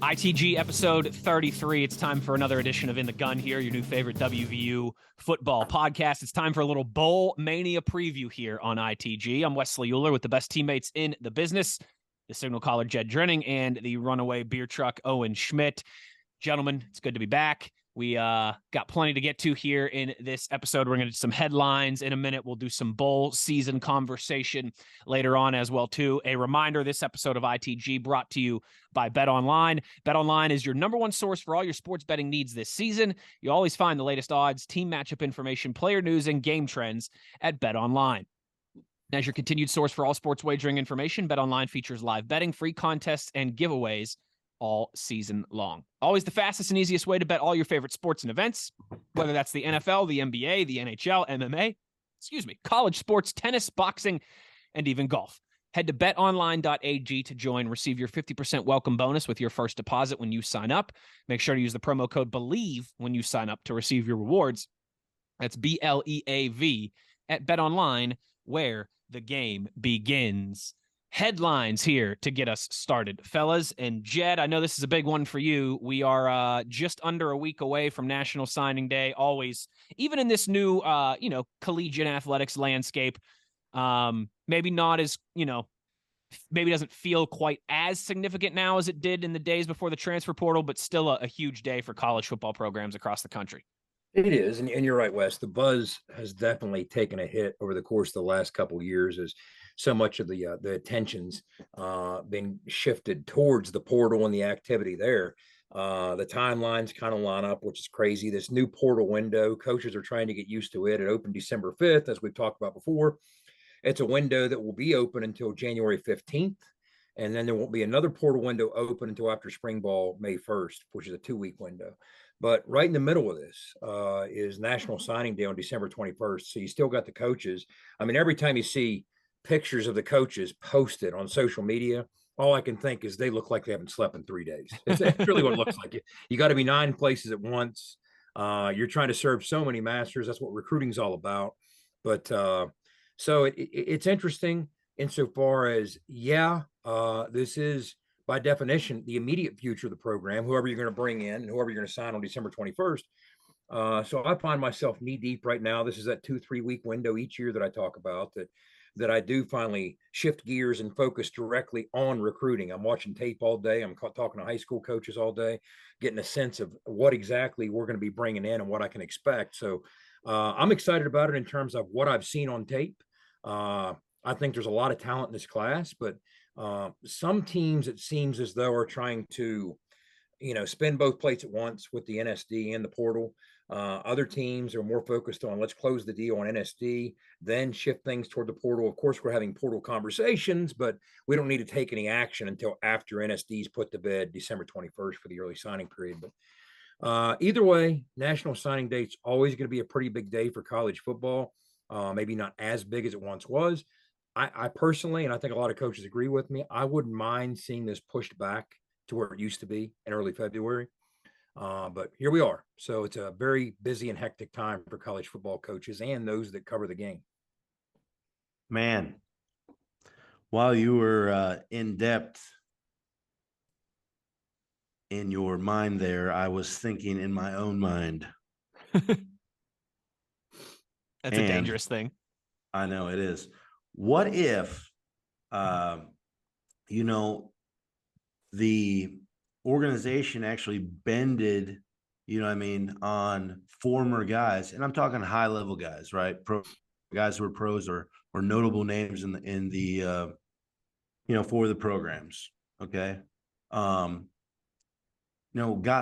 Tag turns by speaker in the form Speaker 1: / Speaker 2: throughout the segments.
Speaker 1: ITG episode 33. It's time for another edition of In the Gun here, your new favorite WVU football podcast. It's time for a little Bowl Mania preview here on ITG. I'm Wes Uhler with the best teammates in the business, the signal caller Jed Drenning and the runaway beer truck Owen Schmitt. Gentlemen, it's good to be back. We got plenty to get to here in this episode. We're going to do some headlines in a minute. We'll do some bowl season conversation later on as well, too. A reminder, this episode of ITG brought to you by BetOnline. BetOnline is your number one source for all your sports betting needs this season. You always find the latest odds, team matchup information, player news, and game trends at BetOnline. As your continued source for all sports wagering information, BetOnline features live betting, free contests, and giveaways all season long. Always the fastest and easiest way to bet all your favorite sports and events, whether that's the NFL, the NBA, the NHL, MMA, college sports, tennis, boxing, and even golf. Head to betonline.ag to join. Receive your 50% welcome bonus with your first deposit when you sign up. Make sure to use the promo code BELIEVE when you sign up to receive your rewards. That's BLEAV at BetOnline, where the game begins. Headlines here to get us started, fellas. And Jed, I know this is a big one for you. We are just under a week away from National Signing Day. Always, even in this new, collegiate athletics landscape, maybe not as, maybe doesn't feel quite as significant now as it did in the days before the transfer portal, but still a huge day for college football programs across the country.
Speaker 2: It is, and you're right, Wes. The buzz has definitely taken a hit over the course of the last couple of years as so much of the attention's been shifted towards the portal and the activity there. The timelines kind of line up, which is crazy. This new portal window, coaches are trying to get used to it. It opened December 5th, as we've talked about before. It's a window that will be open until January 15th. And then there won't be another portal window open until after spring ball, May 1st, which is a 2-week window. But right in the middle of this is National Signing Day on December 21st. So you still got the coaches. I mean, every time you see pictures of the coaches posted on social media, all I can think is they look like they haven't slept in 3 days. It's really what it looks like. You got to be 9 places at once. You're trying to serve so many masters. That's what recruiting's all about. But so it's interesting insofar as, this is by definition the immediate future of the program, whoever you're going to bring in and whoever you're going to sign on December 21st. So I find myself knee deep right now. This is that 2-3 week window each year that I talk about that I do finally shift gears and focus directly on recruiting. I'm watching tape all day. I'm talking to high school coaches all day, getting a sense of what exactly we're going to be bringing in and what I can expect. So I'm excited about it in terms of what I've seen on tape. I think there's a lot of talent in this class, but some teams, it seems as though, are trying to, spin both plates at once with the NSD and the portal. Other teams are more focused on let's close the deal on NSD, then shift things toward the portal. Of course, we're having portal conversations, but we don't need to take any action until after NSD's put to bed December 21st for the early signing period. But either way, National Signing Date's always going to be a pretty big day for college football. Maybe not as big as it once was. I personally, and I think a lot of coaches agree with me, I wouldn't mind seeing this pushed back to where it used to be in early February. But here we are. So it's a very busy and hectic time for college football coaches and those that cover the game.
Speaker 3: Man, while you were in depth in your mind there, I was thinking in my own mind.
Speaker 1: That's a dangerous thing.
Speaker 3: I know it is. What if, the organization actually bended, on former guys, and I'm talking high level guys, right? Guys who are pros or notable names in the for the programs. Okay. Got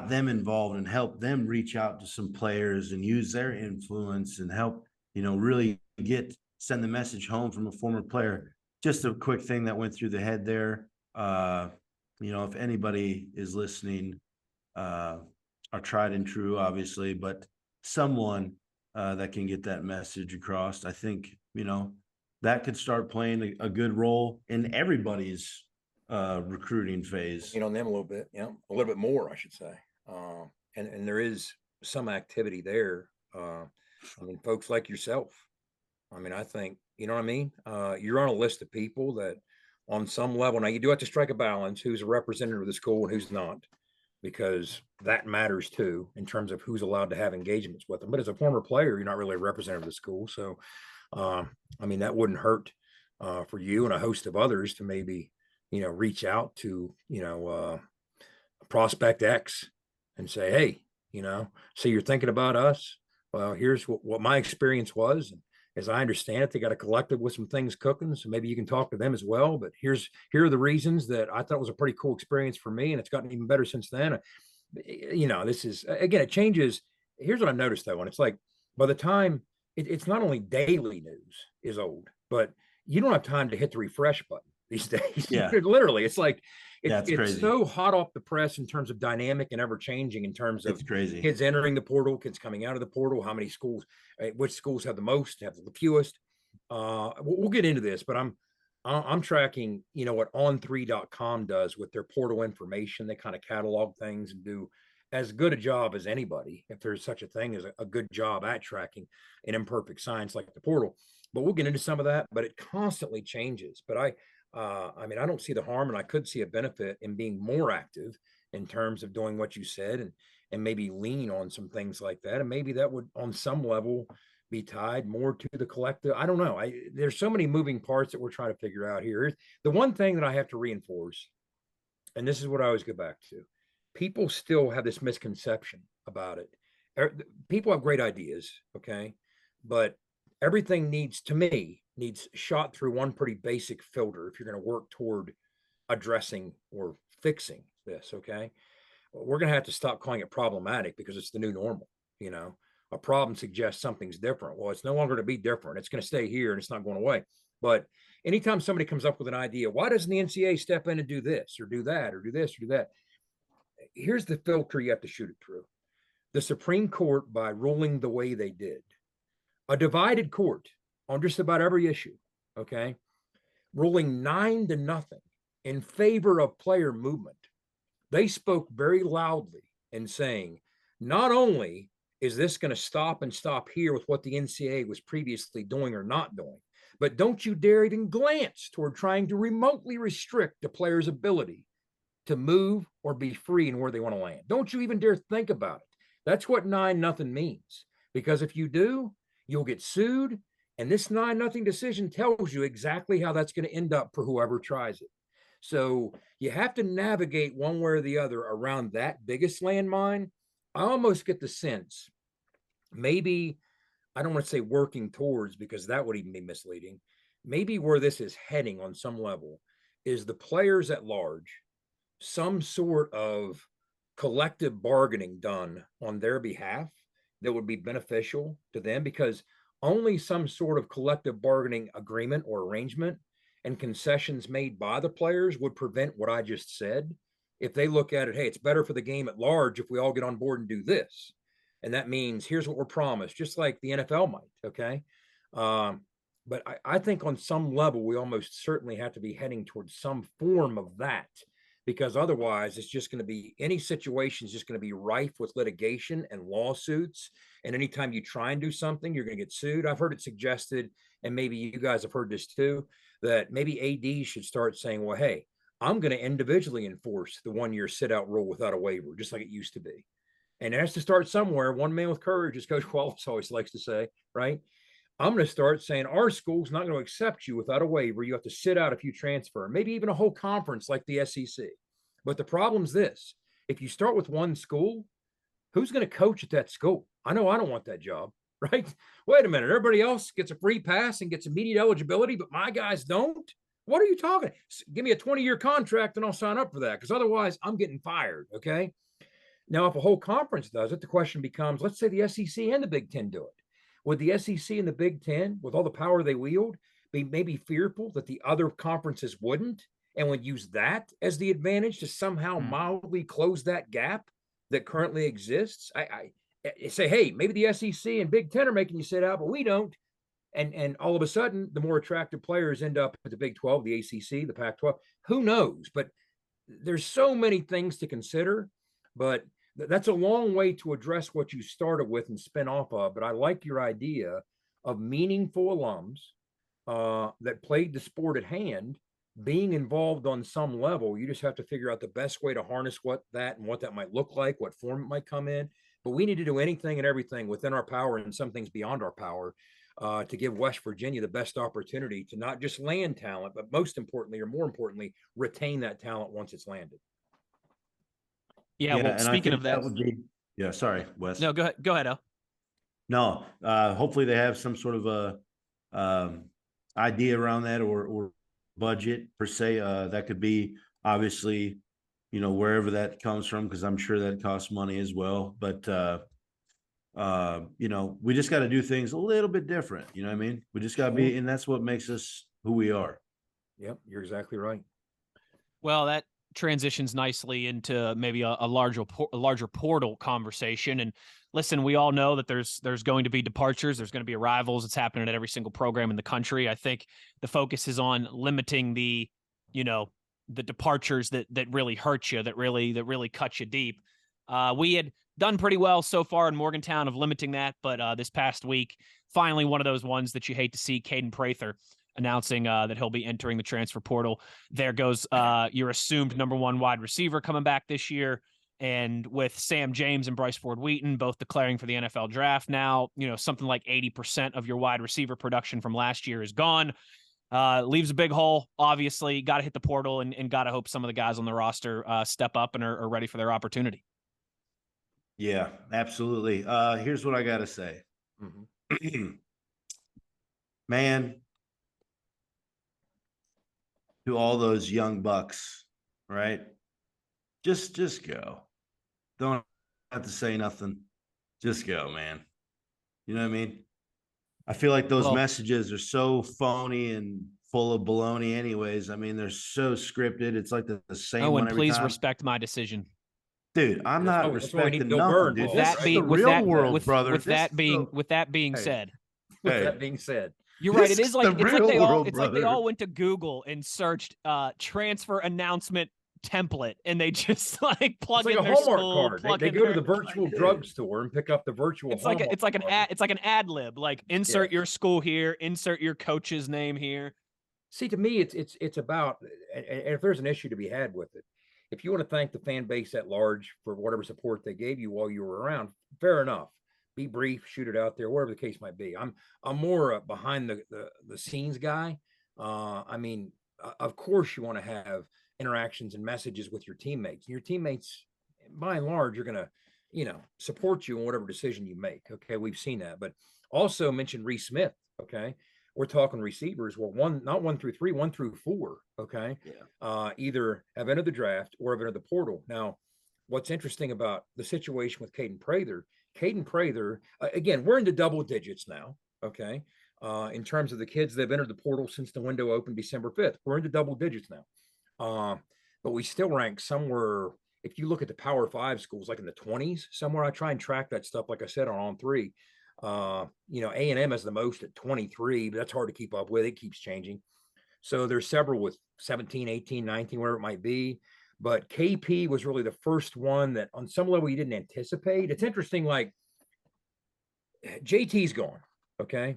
Speaker 3: them involved and helped them reach out to some players and use their influence and help, really send the message home from a former player. Just a quick thing that went through the head there. If anybody is listening, are tried and true, obviously, but someone that can get that message across, I think, that could start playing a good role in everybody's recruiting phase.
Speaker 2: On them a little bit, a little bit more, I should say. And there is some activity there. Folks like yourself. I think, you're on a list of people that on some level, now you do have to strike a balance, who's a representative of the school and who's not. because that matters too in terms of who's allowed to have engagements with them. But as a former player, you're not really a representative of the school. So, I mean, that wouldn't hurt for you and a host of others to maybe, reach out to, prospect X and say, hey, so you're thinking about us. Well, here's what my experience was. And as I understand it, they got a collective with some things cooking. So maybe you can talk to them as well. But here are the reasons that I thought was a pretty cool experience for me. And it's gotten even better since then. This is, again, it changes. Here's what I noticed though. And it's like, by the time it's not only daily news is old, but you don't have time to hit the refresh button these days.
Speaker 3: Yeah.
Speaker 2: Literally, it's like, it's
Speaker 3: crazy.
Speaker 2: so hot off the press in terms of dynamic and ever changing in terms of
Speaker 3: It's crazy.
Speaker 2: kids entering the portal, kids coming out of the portal, how many schools, which schools have the most, have the fewest. We'll get into this, but I'm tracking, what on3.com does with their portal information. They kind of catalog things and do as good a job as anybody, if there's such a thing as a good job at tracking an imperfect science like the portal. But we'll get into some of that, but it constantly changes. But I mean, I don't see the harm, and I could see a benefit in being more active in terms of doing what you said, and maybe lean on some things like that. And maybe that would, on some level, be tied more to the collective. I don't know. There's so many moving parts that we're trying to figure out here. The one thing that I have to reinforce, and this is what I always go back to, people still have this misconception about it. People have great ideas, okay, but everything needs shot through one pretty basic filter if you're going to work toward addressing or fixing this. Okay, we're going to have to stop calling it problematic because it's the new normal. A problem suggests something's different. Well, it's no longer to be different. It's going to stay here and it's not going away. But anytime somebody comes up with an idea, why doesn't the NCAA step in and do this or do that or do this or do that? Here's the filter you have to shoot it through. The Supreme Court, by ruling the way they did, a divided court on just about every issue, okay, ruling 9-0 in favor of player movement. They spoke very loudly in saying, not only is this going to stop here with what the NCAA was previously doing or not doing, but don't you dare even glance toward trying to remotely restrict the player's ability to move or be free in where they want to land. Don't you even dare think about it. That's what 9-0 means. Because if you do, you'll get sued. And this 9-0 decision tells you exactly how that's going to end up for whoever tries it. So you have to navigate one way or the other around that biggest landmine. I almost get the sense, maybe, I don't want to say working towards, because that would even be misleading. Maybe where this is heading on some level is the players at large, some sort of collective bargaining done on their behalf that would be beneficial to them, because only some sort of collective bargaining agreement or arrangement and concessions made by the players would prevent what I just said. If they look at it, hey, it's better for the game at large if we all get on board and do this. And that means here's what we're promised, just like the NFL might, okay? But I think on some level, we almost certainly have to be heading towards some form of that, because otherwise it's just going to be, any situation is just going to be rife with litigation and lawsuits. And anytime you try and do something, you're going to get sued. I've heard it suggested, and maybe you guys have heard this too, that maybe AD should start saying, well, hey, I'm going to individually enforce the 1-year sit-out rule without a waiver, just like it used to be. And it has to start somewhere. One man with courage, as Coach Wallace always likes to say, right? I'm going to start saying our school's not going to accept you without a waiver. You have to sit out if you transfer, maybe even a whole conference like the SEC. But the problem's this: if you start with one school, who's going to coach at that school? I know I don't want that job, right? Wait a minute. Everybody else gets a free pass and gets immediate eligibility, but my guys don't? What are you talking? Give me a 20-year contract and I'll sign up for that, because otherwise I'm getting fired, okay? Now, if a whole conference does it, the question becomes, let's say the SEC and the Big Ten do it. Would the SEC and the Big Ten, with all the power they wield, be maybe fearful that the other conferences wouldn't, and would use that as the advantage to somehow mildly close that gap that currently exists? I say, hey, maybe the SEC and Big Ten are making you sit out, but we don't. And all of a sudden, the more attractive players end up at the Big 12, the ACC, the Pac-12. Who knows? But there's so many things to consider. But that's a long way to address what you started with and spin off of. But I like your idea of meaningful alums that played the sport at hand being involved on some level. You just have to figure out the best way to harness what that might look like, what form it might come in. But we need to do anything and everything within our power, and some things beyond our power, to give West Virginia the best opportunity to not just land talent, but most importantly, or more importantly, retain that talent once it's landed.
Speaker 1: Yeah. Well,
Speaker 3: and
Speaker 1: speaking
Speaker 3: I
Speaker 1: of
Speaker 3: think
Speaker 1: that,
Speaker 3: would be, yeah, sorry, Wes.
Speaker 1: no, go ahead. Go ahead, Al.
Speaker 3: No, hopefully they have some sort of a idea around that, or budget per se. That could be obviously, wherever that comes from, because I'm sure that costs money as well. But we just got to do things a little bit different. You know what I mean? We just got to be, and that's what makes us who we are.
Speaker 2: Yep, you're exactly right.
Speaker 1: Well, that transitions nicely into maybe a larger portal conversation. And listen, we all know that there's going to be departures, there's going to be arrivals. It's happening at every single program in the country. I think the focus is on limiting the departures that really hurt you, that really cut you deep. We had done pretty well so far in Morgantown of limiting that, but this past week, finally one of those ones that you hate to see, Caden Prather announcing that he'll be entering the transfer portal. There goes your assumed number one wide receiver coming back this year. And with Sam James and Bryce Ford Wheaton both declaring for the NFL draft now, something like 80% of your wide receiver production from last year is gone. Leaves a big hole, obviously. Got to hit the portal, and got to hope some of the guys on the roster step up and are ready for their opportunity.
Speaker 3: Yeah, absolutely. Here's what I got to say.
Speaker 2: Mm-hmm.
Speaker 3: Man, to all those young bucks, right? Just go. Don't have to say nothing. Just go, man. You know what I mean? I feel like those messages are so phony and full of baloney anyways. I mean, they're so scripted. It's like the same one every
Speaker 1: please
Speaker 3: time.
Speaker 1: respect my decision.
Speaker 3: Dude, I'm not respecting nothing, dude.
Speaker 1: This is the real world, brother. With that being said, you're right. It's like they all went to Google and searched transfer announcement template, and they just like plug in their school.
Speaker 2: They go to the virtual drugstore and pick up the virtual.
Speaker 1: It's like an ad lib. Like insert your school here, insert your coach's name here.
Speaker 2: See, to me, it's about, and if there's an issue to be had with it, if you want to thank the fan base at large for whatever support they gave you while you were around, fair enough. Be brief, shoot it out there, whatever the case might be. I'm more behind the scenes guy. I mean, of course, you want to have interactions and messages with your teammates. And your teammates, by and large, are going to, support you in whatever decision you make. Okay, we've seen that. But also mentioned Reese Smith. Okay, we're talking receivers. Well, not 1 through 3, 1 through 4. Okay, either have entered the draft or have entered the portal. Now, what's interesting about the situation with Caden Prather, again, we're into double digits now. Okay, in terms of the kids that have entered the portal since the window opened December 5th, we're into double digits now. But we still rank somewhere. If you look at the Power 5 schools, like in the 20s, somewhere. I try and track that stuff, like I said, on 3. A&M has the most at 23, but that's hard to keep up with. It keeps changing. So there's several with 17, 18, 19, whatever it might be. But KP was really the first one that on some level you didn't anticipate. It's interesting, like JT's gone, okay?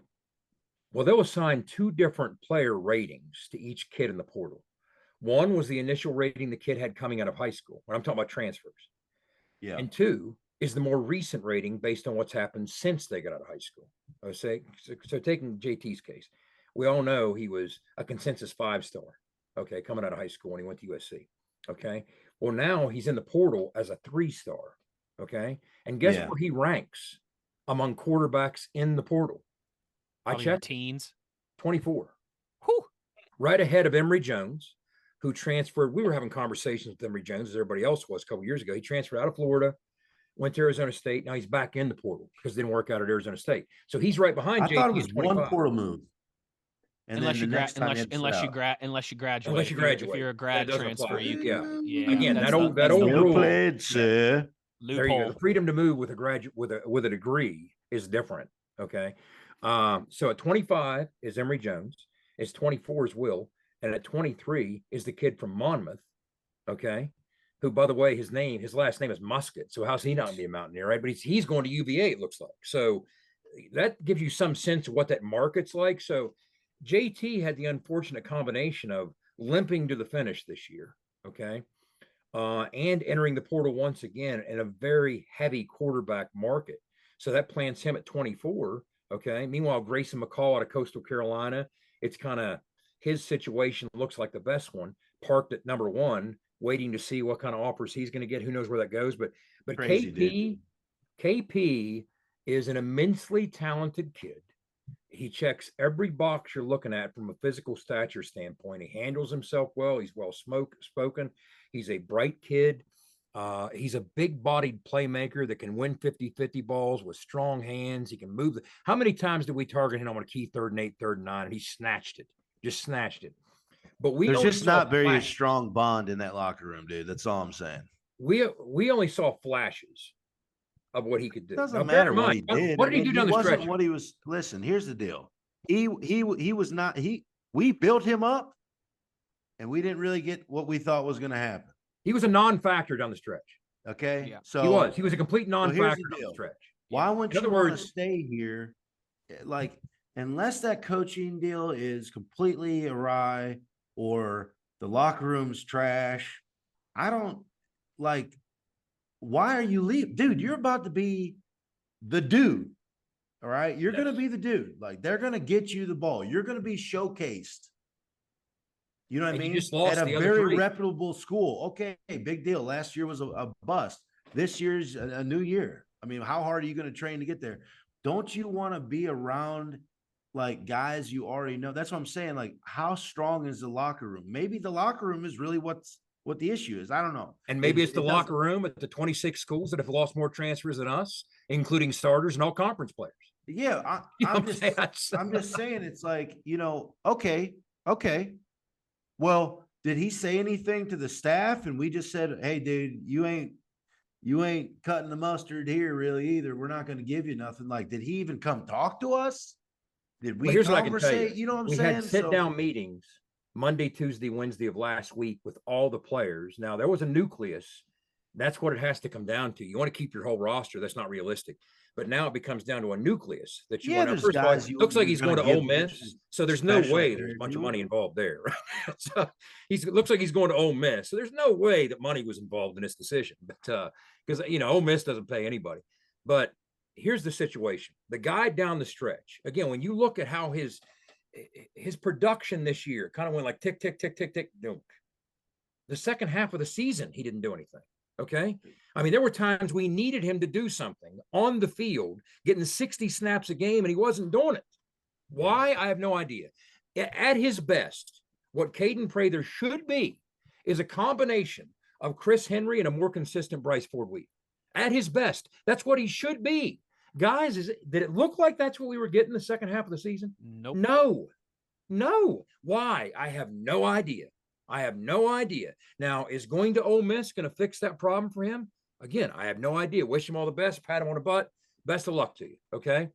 Speaker 2: Well, they'll assign 2 different player ratings to each kid in the portal. One was the initial rating the kid had coming out of high school, when I'm talking about transfers. Yeah. And 2 is the more recent rating based on what's happened since they got out of high school. I would say, so taking JT's case, we all know he was a consensus 5-star, okay, coming out of high school when he went to USC, okay? Well, now he's in the portal as a 3-star, okay? And guess where he ranks among quarterbacks in the portal?
Speaker 1: Probably I checked. Teens.
Speaker 2: 24.
Speaker 1: Whew.
Speaker 2: Right ahead of Emory Jones, who transferred. We were having conversations with Emory Jones, as everybody else was a couple years ago. He transferred out of Florida, went to Arizona State. Now he's back in the portal because it didn't work out at Arizona State. So he's right behind JT.
Speaker 3: I thought it was one portal move.
Speaker 1: And unless you graduate. If you're a grad transfer, you can. Yeah.
Speaker 2: Again, that old rule.
Speaker 3: Played, sir.
Speaker 2: There you go. The freedom to move with a graduate with a degree is different. Okay. So at 25 is Emory Jones. At 24 is Will, and at 23 is the kid from Monmouth. Okay. Who, by the way, his last name is Musket. So how's he not be a Mountaineer, right? But he's going to UVA, it looks like. So that gives you some sense of what that market's like. So JT had the unfortunate combination of limping to the finish this year. Okay. And entering the portal once again in a very heavy quarterback market. So that plants him at 24. Okay. Meanwhile, Grayson McCall out of Coastal Carolina, it's kind of his situation looks like the best one, parked at number 1, waiting to see what kind of offers he's going to get. Who knows where that goes? But
Speaker 3: Crazy, dude.
Speaker 2: KP is an immensely talented kid. He checks every box you're looking at from a physical stature standpoint. He handles himself well. He's well spoken. He's a bright kid. He's a big-bodied playmaker that can win 50-50 balls with strong hands. He can move. How many times did we target him on a key 3rd and 8, 3rd and 9, and he snatched it, just snatched it. But
Speaker 3: there's just not very strong bond in that locker room, dude. That's all I'm saying.
Speaker 2: We only saw flashes of what he could do.
Speaker 3: It doesn't matter what he did.
Speaker 2: What did he do down the stretch?
Speaker 3: What he was. Listen, here's the deal. He was not. We built him up, and we didn't really get what we thought was going to happen.
Speaker 2: He was a non-factor down the stretch.
Speaker 3: Okay,
Speaker 1: yeah.
Speaker 2: So he was a complete non-factor down the stretch.
Speaker 3: Why wouldn't you want to stay here? Like, unless that coaching deal is completely awry or the locker room's trash, I don't like. Why are you leaving? Dude, you're about to be the dude. All right. You're going to be the dude. Like, they're going to get you the ball. You're going to be showcased. You know what I mean? At a very reputable school. Okay. Big deal. Last year was a bust. This year's a new year. I mean, how hard are you going to train to get there? Don't you want to be around like guys you already know? That's what I'm saying. Like, how strong is the locker room? Maybe the locker room is really what the issue is. I don't know.
Speaker 2: And maybe it's the locker room at the 26 schools that have lost more transfers than us, including starters and all conference players.
Speaker 3: Yeah. I'm just saying it's like, okay. Well, did he say anything to the staff? And we just said, hey, dude, you ain't cutting the mustard here really either. We're not going to give you nothing. Like, did he even come talk to us? Did we
Speaker 2: here's what I can tell you.
Speaker 3: You know what I'm
Speaker 2: saying?
Speaker 3: We
Speaker 2: had sit-down meetings Monday, Tuesday, Wednesday of last week with all the players. Now, there was a nucleus. That's what it has to come down to. You want to keep your whole roster. That's not realistic. But now it becomes down to a nucleus that you want to. First of all, looks like he's going to Ole Miss. So there's no way there's a bunch of money involved there. Right? So looks like he's going to Ole Miss. So there's no way that money was involved in this decision. But because, Ole Miss doesn't pay anybody. But here's the situation. The guy down the stretch, again, when you look at how his production this year kind of went like tick, tick, tick, tick, tick. No. The second half of the season, he didn't do anything. Okay. I mean, there were times we needed him to do something on the field, getting 60 snaps a game, and he wasn't doing it. Why? I have no idea. At his best, what Caden Prather should be is a combination of Chris Henry and a more consistent Bryce Ford-Wheat. At his best, that's what he should be. Guys, did it look like that's what we were getting the second half of the season?
Speaker 1: Nope.
Speaker 2: No. Why? I have no idea. Now, is going to Ole Miss going to fix that problem for him? Again, I have no idea. Wish him all the best. Pat him on the butt. Best of luck to you. Okay.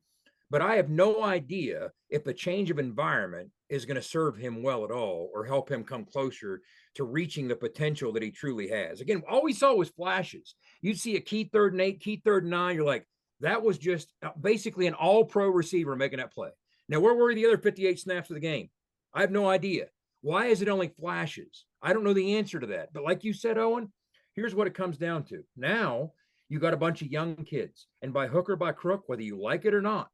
Speaker 2: But I have no idea if a change of environment is going to serve him well at all or help him come closer to reaching the potential that he truly has. Again, all we saw was flashes. You'd see a key 3rd and 8, key 3rd and 9. You're like, that was just basically an all-pro receiver making that play. Now, where were the other 58 snaps of the game? I have no idea. Why is it only flashes? I don't know the answer to that. But like you said, Owen, here's what it comes down to. Now, you got a bunch of young kids. And by hook or by crook, whether you like it or not,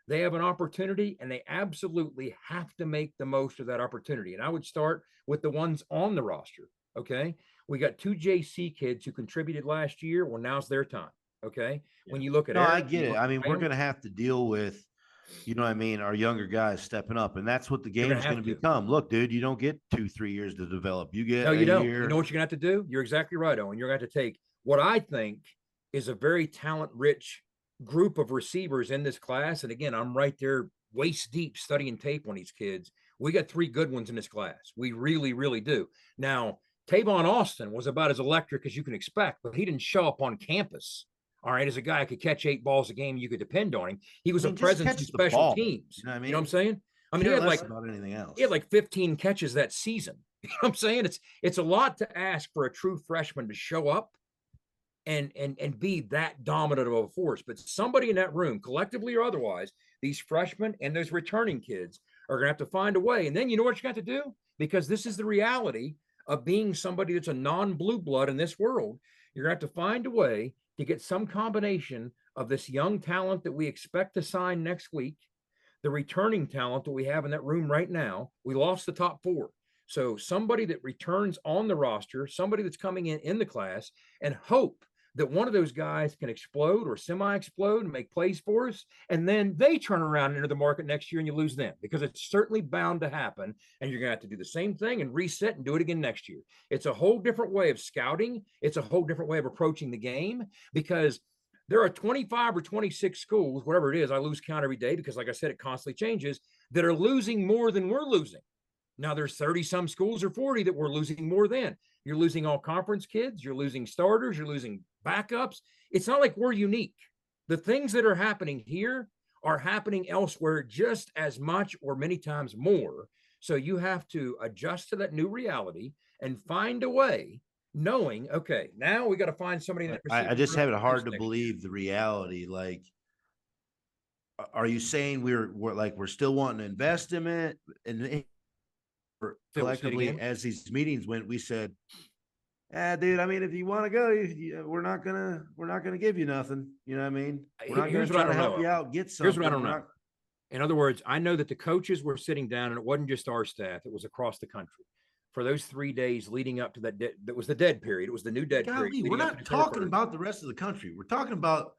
Speaker 2: they have an opportunity, and they absolutely have to make the most of that opportunity. And I would start with the ones on the roster, okay? We got 2 JC kids who contributed last year. Well, now's their time, okay? Yeah. When you look at
Speaker 3: I get it. I mean, we're going to have to deal with, our younger guys stepping up, and that's what the game is going to become. Look, dude, you don't get 2-3 years to develop. You get
Speaker 2: you don't.
Speaker 3: Year.
Speaker 2: You know what you're going to have to do? You're exactly right, Owen. You're going to have to take what I think is a very talent-rich group of receivers in this class. And again, I'm right there waist deep studying tape on these kids. We got 3 good ones in this class. We really, really do. Now, Tavon Austin was about as electric as you can expect, but he didn't show up on campus. All right, as a guy who could catch 8 balls a game, you could depend on him. He was a presence in special teams. You know what I'm saying? I mean, he had
Speaker 3: about anything else.
Speaker 2: He had like 15 catches that season. You know what I'm saying? It's a lot to ask for a true freshman to show up and be that dominant of a force. But somebody in that room, collectively or otherwise, these freshmen and those returning kids are going to have to find a way. And then you know what you got to do? because this is the reality of being somebody that's a non-blue blood in this world. You're going to have to find a way to get some combination of this young talent that we expect to sign next week, the returning talent that we have in that room right now. We lost the top 4. So somebody that returns on the roster, somebody that's coming in the class, and hope that one of those guys can explode or semi-explode and make plays for us, and then they turn around and enter the market next year and you lose them, because it's certainly bound to happen, and you're going to have to do the same thing and reset and do it again next year. It's a whole different way of scouting. It's a whole different way of approaching the game, because there are 25 or 26 schools, whatever it is, I lose count every day because, like I said, it constantly changes, that are losing more than we're losing. Now there's 30 some schools or 40 that we're losing more than. You're losing all conference kids, you're losing starters, you're losing backups. It's not like we're unique. The things that are happening here are happening elsewhere just as much or many times more. So you have to adjust to that new reality and find a way, knowing, okay, now we got to find somebody that
Speaker 3: I just have it hard to believe the reality. Like, are you saying we're still wanting to invest in it? And collectively, as these meetings went, we said, dude, I mean, if you want to go, we're not gonna give you nothing. You know what I mean? We're not gonna try to help you out, get something.
Speaker 2: Here's what I don't know. In other words, I know that the coaches were sitting down, and it wasn't just our staff, it was across the country. For those 3 days leading up to that was the dead period. It was the new dead period.
Speaker 3: We're not talking about the rest of the country. We're talking about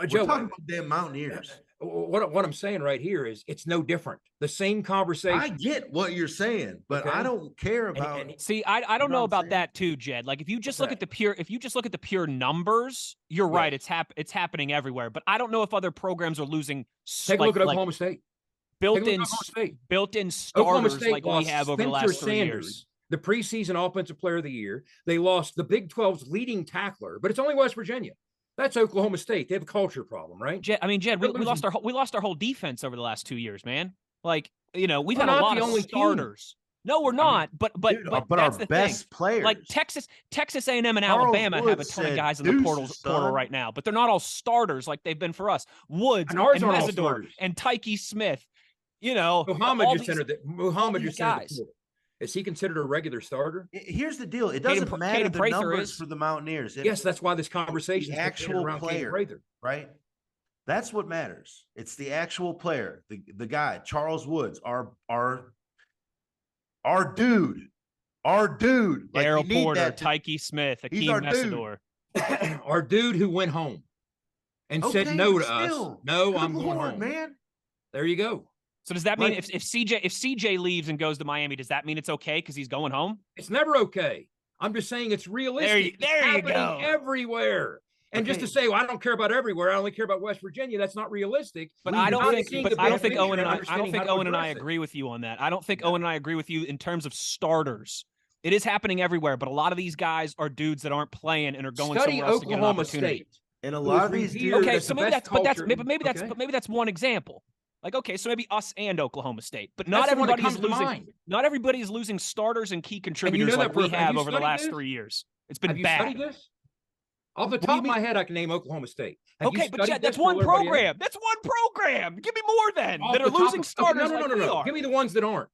Speaker 3: damn Mountaineers.
Speaker 2: What I'm saying right here is it's no different. The same conversation.
Speaker 3: I get what you're saying, but I don't care about.
Speaker 1: See, I don't know about that too, Jed. Like if you just look at the pure numbers, you're right. It's happening everywhere. But I don't know if other programs are losing.
Speaker 2: Take a look at Oklahoma State.
Speaker 1: Built-in starters like we have over the last 3 years.
Speaker 2: The preseason offensive player of the year. They lost the Big 12's leading tackler, but it's only West Virginia. That's Oklahoma State. They have a culture problem, right?
Speaker 1: Jed, we lost our whole defense over the last 2 years, man. Like, we've had a lot of starters. No, we're not. But that's the best players, like Texas A&M and Alabama, have a ton of guys in the portal right now, but they're not all starters like they've been for us. Woods and Mesidor and Tyke Smith.
Speaker 2: Muhammad just entered the portal. Is he considered a regular starter?
Speaker 3: Here's the deal. It doesn't matter the numbers for the Mountaineers.
Speaker 2: Yes, that's why this conversation is
Speaker 3: actual player, right? That's what matters. It's the actual player, the guy, Charles Woods, our dude.
Speaker 1: Daryl Porter, Tyke Smith, Akeem Mesidor.
Speaker 2: Our dude who went home and said no to us. No, I'm going home,
Speaker 3: man.
Speaker 2: There you go.
Speaker 1: So does that mean if CJ leaves and goes to Miami, does that mean it's okay because he's going home?
Speaker 2: It's never okay. I'm just saying it's realistic.
Speaker 1: There you go.
Speaker 2: Everywhere. And just to say, well, I don't care about everywhere. I only care about West Virginia. That's not realistic.
Speaker 1: But I don't think Owen and I agree with you on that. I don't think Owen and I agree with you in terms of starters. It is happening everywhere, but a lot of these guys are dudes that aren't playing and are going somewhere else to get an opportunity.
Speaker 2: State.
Speaker 3: And a lot of these dudes.
Speaker 1: Okay, so maybe that's one example. Like, okay, so maybe us and Oklahoma State, but not everybody is losing. Not everybody is losing starters and key contributors like we have over the last 3 years. It's been bad.
Speaker 2: Have you studied this? Off the top of my head, I can name Oklahoma State.
Speaker 1: Okay, but Jed, that's one program. That's one program. Give me more then that are losing starters.
Speaker 2: No. Give me the ones that aren't.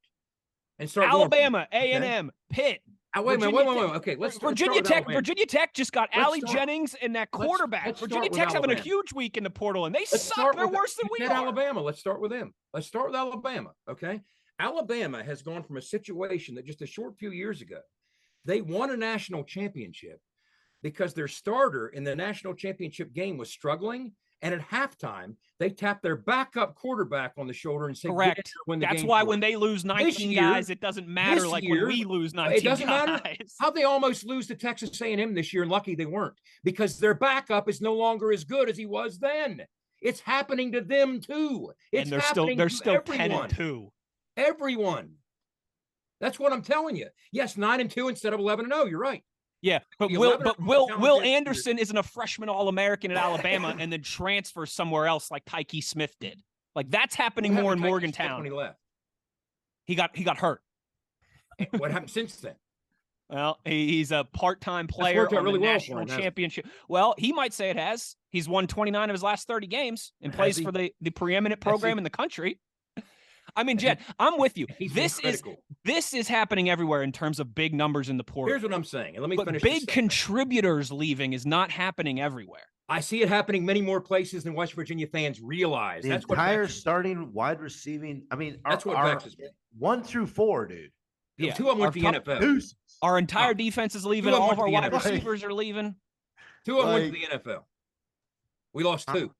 Speaker 2: And start
Speaker 1: Alabama, A&M, Pitt.
Speaker 2: Wait. Okay, let's
Speaker 1: Virginia Tech. Virginia Tech just got Allie Jennings and that quarterback. Virginia Tech's having a huge week in the portal, and they suck. They're worse than we are.
Speaker 2: Alabama. Let's start with them. Let's start with Alabama. Okay, Alabama has gone from a situation that just a short few years ago, they won a national championship because their starter in the national championship game was struggling. And at halftime, they tapped their backup quarterback on the shoulder and said,
Speaker 1: correct. That's why when they lose 19 guys, it doesn't matter like when we lose 19 guys. It doesn't matter.
Speaker 2: How'd they almost lose to Texas A&M this year? And lucky they weren't, because their backup is no longer as good as he was then. It's happening to them too. They're still 10-2. Everyone. That's what I'm telling you. Yes, 9-2 instead of 11-0. You're right.
Speaker 1: Yeah, but Will Anderson isn't a freshman All-American at Alabama and then transfers somewhere else like Tyke Smith did. Like that's happening more in Morgantown.
Speaker 2: When he left,
Speaker 1: he got hurt.
Speaker 2: What happened since then?
Speaker 1: Well, he's a part-time player on the national championship. Well, he might say it has. He's won 29 of his last 30 games and plays for the preeminent program in the country. I mean, Jed, I'm with you.
Speaker 2: He's been
Speaker 1: This is
Speaker 2: critical.
Speaker 1: happening everywhere in terms of big numbers in the portal.
Speaker 2: Here's what I'm saying, and let me
Speaker 1: But
Speaker 2: finish.
Speaker 1: big contributors leaving is not happening everywhere.
Speaker 2: I see it happening many more places than West Virginia fans realize.
Speaker 3: The
Speaker 2: That's
Speaker 3: entire
Speaker 2: what
Speaker 3: starting wide receiving. I mean,
Speaker 2: that's what vexes me.
Speaker 3: 1 through 4, dude.
Speaker 1: Yeah,
Speaker 2: 2 of them went to the NFL.
Speaker 1: Our entire defense is leaving.
Speaker 2: Two of them
Speaker 1: All of our
Speaker 2: went to the
Speaker 1: wide
Speaker 2: NFL.
Speaker 1: receivers are leaving.
Speaker 2: 2 of them went to the NFL. We lost 2.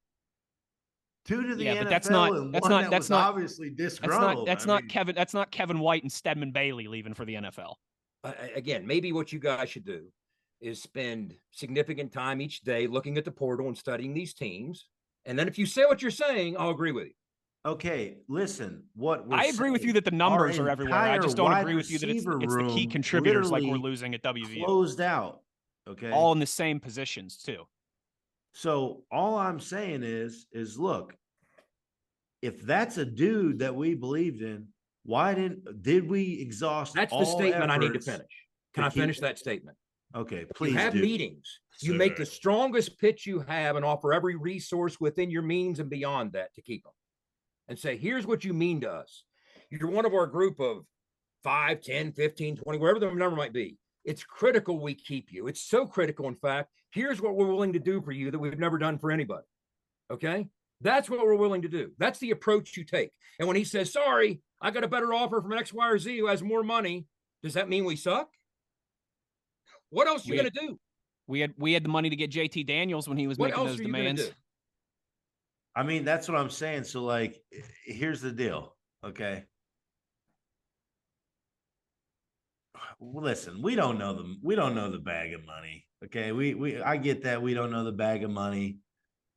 Speaker 3: 2 to the
Speaker 1: Yeah,
Speaker 3: NFL,
Speaker 1: but that's not-
Speaker 3: and
Speaker 1: that's
Speaker 3: one
Speaker 1: not-
Speaker 3: that
Speaker 1: that's
Speaker 3: was
Speaker 1: not-
Speaker 3: obviously disgruntled.
Speaker 1: That's not Kevin. That's not Kevin White and Stedman Bailey leaving for the NFL.
Speaker 2: Again, maybe what you guys should do is spend significant time each day looking at the portal and studying these teams. And then if you say what you're saying, I'll agree with you.
Speaker 3: Okay, listen. What
Speaker 1: I agree with you that the numbers are everywhere. I just don't agree with you that it's the key contributors like we're losing at WVU.
Speaker 3: Closed out. Okay,
Speaker 1: all in the same positions too.
Speaker 3: So all I'm saying is look, if that's a dude that we believed in, why did we exhaust?
Speaker 2: That's the statement I need to finish. Can I finish that statement?
Speaker 3: Okay, please.
Speaker 2: You have meetings. You make the strongest pitch you have and offer every resource within your means and beyond that to keep them. And say, here's what you mean to us. You're one of our group of 5, 10, 15, 20, wherever the number might be. It's critical we keep you. It's so critical, in fact. Here's what we're willing to do for you that we've never done for anybody. Okay? That's what we're willing to do. That's the approach you take. And when he says, sorry, I got a better offer from X, Y, or Z who has more money, does that mean we suck? What else are you going to do?
Speaker 1: We had the money to get JT Daniels when he was making those demands.
Speaker 3: I mean, that's what I'm saying. So, like, here's the deal. Okay. Listen, we don't know them. We don't know the bag of money. Okay. I get that. We don't know the bag of money,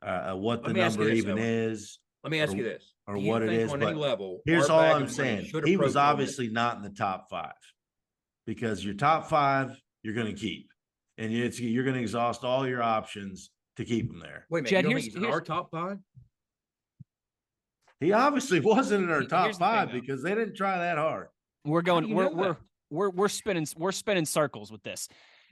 Speaker 3: what the number even is.
Speaker 2: Let me ask you this.
Speaker 3: Or what it is.
Speaker 2: On any level,
Speaker 3: here's all I'm saying. He was obviously not in the top 5 because your top 5, you're going to keep. And you're going to exhaust all your options to keep him there.
Speaker 2: Wait a minute, Jed, here's our top 5?
Speaker 3: He obviously wasn't in our top 5 because they didn't try that hard.
Speaker 1: We're going. We're spinning circles with this.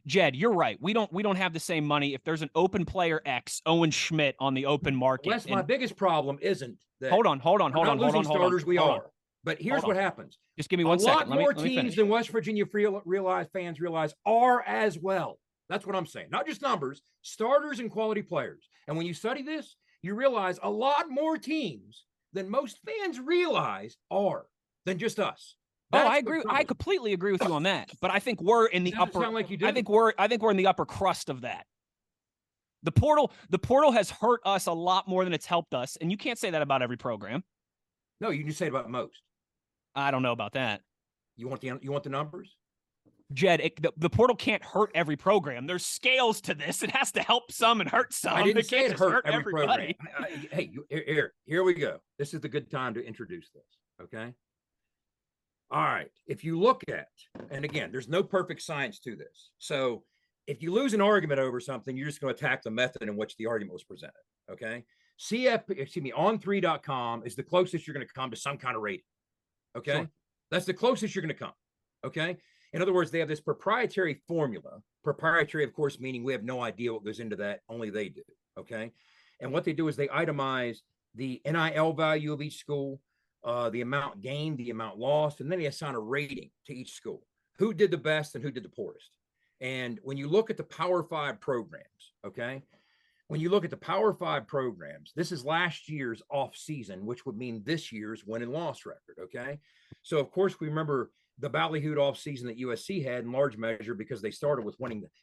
Speaker 1: Jed, you're right. We don't have the same money. If there's an open player X, Owen Schmitt on the open market.
Speaker 2: Wes, my biggest problem isn't that.
Speaker 1: Hold on.
Speaker 2: Starters, we are. But here's what happens.
Speaker 1: Just give me 1 second.
Speaker 2: A lot more teams than West Virginia fans realize are as well. That's what I'm saying. Not just numbers, starters and quality players. And when you study this, you realize a lot more teams than most fans realize are than just us.
Speaker 1: That's I agree. I completely agree with you on that. But I think we're in the upper.
Speaker 2: Sound like you do?
Speaker 1: I think we're in the upper crust of that. The portal has hurt us a lot more than it's helped us, and you can't say that about every program.
Speaker 2: No, you can say it about most.
Speaker 1: I don't know about that.
Speaker 2: You want the numbers?
Speaker 1: Jed, the portal can't hurt every program. There's scales to this. It has to help some and hurt some.
Speaker 2: I didn't say it hurt every
Speaker 1: everybody.
Speaker 2: program. Hey, here we go. This is the good time to introduce this, okay? All right. If you look at, and again, there's no perfect science to this. So if you lose an argument over something, you're just going to attack the method in which the argument was presented, okay? On3.com is the closest you're going to come to some kind of rating, okay? Sure. That's the closest you're going to come, okay? In other words, they have this proprietary formula. Proprietary, of course, meaning we have no idea what goes into that. Only they do, okay? And what they do is they itemize the NIL value of each school, the amount gained, the amount lost, and then they assign a rating to each school. Who did the best and who did the poorest? And when you look at the Power 5 programs, okay? When you look at the Power 5 programs, this is last year's off season, which would mean this year's win and loss record, okay? So, of course, we remember the ballyhooed off season that USC had in large measure because they started with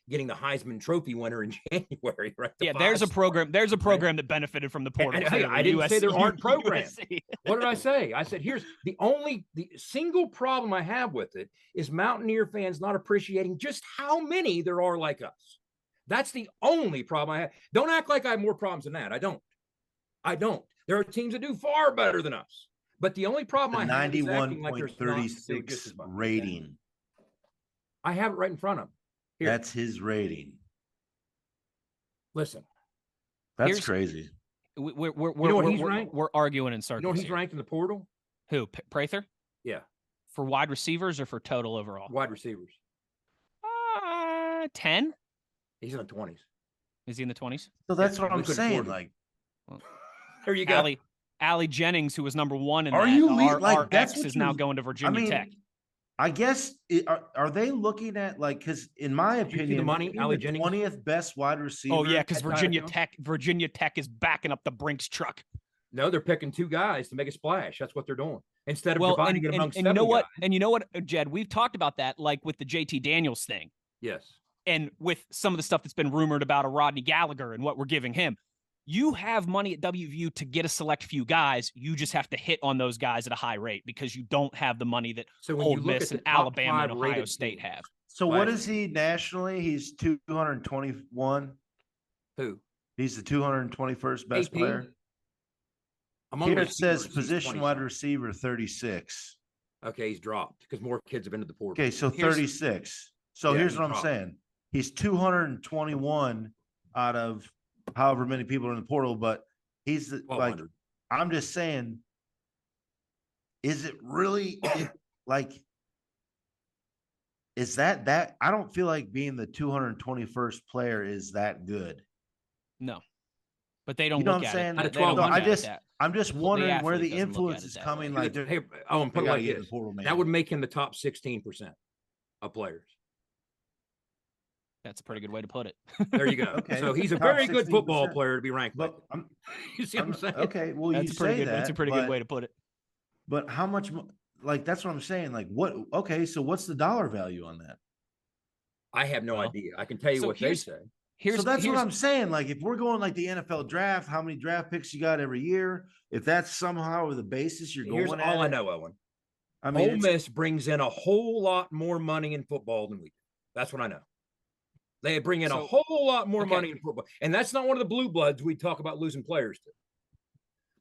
Speaker 2: getting the Heisman Trophy winner in January, right?
Speaker 1: Yeah, there's a program that benefited from the portal.
Speaker 2: And I didn't say there aren't programs. What did I say? I said, here's the single problem I have with it is Mountaineer fans not appreciating just how many there are like us. That's the only problem I have. Don't act like I have more problems than that. I don't. There are teams that do far better than us. But the only problem I have is acting like there's
Speaker 3: 91.36 rating.
Speaker 2: I have it right in front of him.
Speaker 3: Here. That's his rating.
Speaker 2: Listen.
Speaker 3: That's crazy.
Speaker 1: We're arguing in circles.
Speaker 2: You know he's ranked in the portal?
Speaker 1: Who? Prather?
Speaker 2: Yeah.
Speaker 1: For wide receivers or for total overall?
Speaker 2: Wide receivers.
Speaker 1: 10?
Speaker 2: He's in the 20s.
Speaker 1: Is he in the 20s?
Speaker 3: So that's what I'm saying. Like,
Speaker 2: there you go.
Speaker 1: Allie Jennings, who was number 1 in
Speaker 3: Are
Speaker 1: that,
Speaker 3: you
Speaker 1: our
Speaker 3: that's
Speaker 1: ex
Speaker 3: what
Speaker 1: is now
Speaker 3: you-
Speaker 1: going to Virginia Tech.
Speaker 3: I guess are they looking at because in my
Speaker 2: Did you see
Speaker 3: opinion,
Speaker 2: the money, Allie
Speaker 3: the
Speaker 2: Jennings?
Speaker 3: 20th best wide receiver.
Speaker 1: Oh yeah, because
Speaker 2: That's how I
Speaker 1: Virginia Tech is backing up the Brinks truck.
Speaker 2: No, they're picking 2 guys to make a splash. That's what they're doing. Instead of
Speaker 1: Well,
Speaker 2: dividing it amongst
Speaker 1: and you know
Speaker 2: 7
Speaker 1: what?
Speaker 2: guys.
Speaker 1: And you know what, Jed? We've talked about that, like with the JT Daniels thing,
Speaker 2: Yes.
Speaker 1: and with some of the stuff that's been rumored about a Rodney Gallagher and what we're giving him. You have money at WVU to get a select few guys. You just have to hit on those guys at a high rate because you don't have the money that
Speaker 2: So when you
Speaker 1: Ole
Speaker 2: look
Speaker 1: Miss
Speaker 2: at
Speaker 1: and
Speaker 2: the top
Speaker 1: Alabama
Speaker 2: 5
Speaker 1: and Ohio
Speaker 2: rated
Speaker 1: State
Speaker 2: teams,
Speaker 1: have.
Speaker 3: So what
Speaker 2: last
Speaker 3: is he nationally? He's 221.
Speaker 2: Who?
Speaker 3: He's the 221st best
Speaker 2: AP?
Speaker 3: player.
Speaker 2: Among
Speaker 3: Here it says
Speaker 2: receivers, he's
Speaker 3: position
Speaker 2: 20
Speaker 3: wide
Speaker 2: something.
Speaker 3: receiver 36.
Speaker 2: Okay, he's dropped because more kids have entered the portal.
Speaker 3: Okay, so
Speaker 1: Here's-
Speaker 3: 36. So
Speaker 2: Yeah,
Speaker 3: here's
Speaker 2: he
Speaker 3: what I'm
Speaker 2: dropped.
Speaker 3: saying. He's 221 out of however many people are in the portal, but he's like,
Speaker 2: 1,200.
Speaker 3: I'm just saying, is it really like, is that I don't feel like being the 221st player is that good.
Speaker 1: No, but they don't
Speaker 3: You know
Speaker 1: look
Speaker 3: what I'm
Speaker 1: at
Speaker 3: saying?
Speaker 1: it.
Speaker 2: Out of
Speaker 1: They don't
Speaker 2: 12,
Speaker 1: look
Speaker 3: I
Speaker 1: at it
Speaker 3: just,
Speaker 1: that.
Speaker 3: I'm just
Speaker 1: The
Speaker 3: wondering where
Speaker 1: athlete
Speaker 3: the
Speaker 1: doesn't look at
Speaker 3: influence
Speaker 1: it
Speaker 3: is
Speaker 1: that
Speaker 3: coming.
Speaker 1: way.
Speaker 3: Like,
Speaker 2: Hey, Owen, put
Speaker 3: they
Speaker 2: it
Speaker 3: gotta
Speaker 2: like
Speaker 3: get in
Speaker 2: this.
Speaker 3: the portal, man.
Speaker 2: That would make him the top 16% of players.
Speaker 1: That's a pretty good way to put it.
Speaker 2: There you go.
Speaker 3: Okay.
Speaker 2: So he's a
Speaker 3: Top
Speaker 2: very good football
Speaker 3: 16%.
Speaker 2: player to be ranked
Speaker 3: But
Speaker 2: with.
Speaker 3: I'm,
Speaker 2: You see what I'm saying?
Speaker 3: okay. Well, you
Speaker 1: That's a pretty
Speaker 3: say
Speaker 1: good.
Speaker 3: that.
Speaker 1: That's a pretty good way to put it.
Speaker 3: But how much? Like that's what I'm saying. Like what? Okay, so what's the dollar value on that?
Speaker 2: I have no
Speaker 1: Well,
Speaker 2: idea. I can tell you
Speaker 1: so
Speaker 2: what they
Speaker 1: here's-
Speaker 2: say.
Speaker 3: So that's what
Speaker 1: here's-
Speaker 3: I'm saying. Like if we're going like the NFL draft, how many draft picks you got every year? If that's somehow the basis you're
Speaker 2: Here's
Speaker 3: going
Speaker 2: all
Speaker 3: at
Speaker 2: I
Speaker 3: it,
Speaker 2: know, Owen.
Speaker 3: I mean,
Speaker 2: Ole Miss brings in a whole lot more money in football than we do. That's what I know. They bring in a
Speaker 1: So-
Speaker 2: whole lot more
Speaker 1: okay.
Speaker 2: money in football. And that's not one of the blue bloods we talk about losing players to.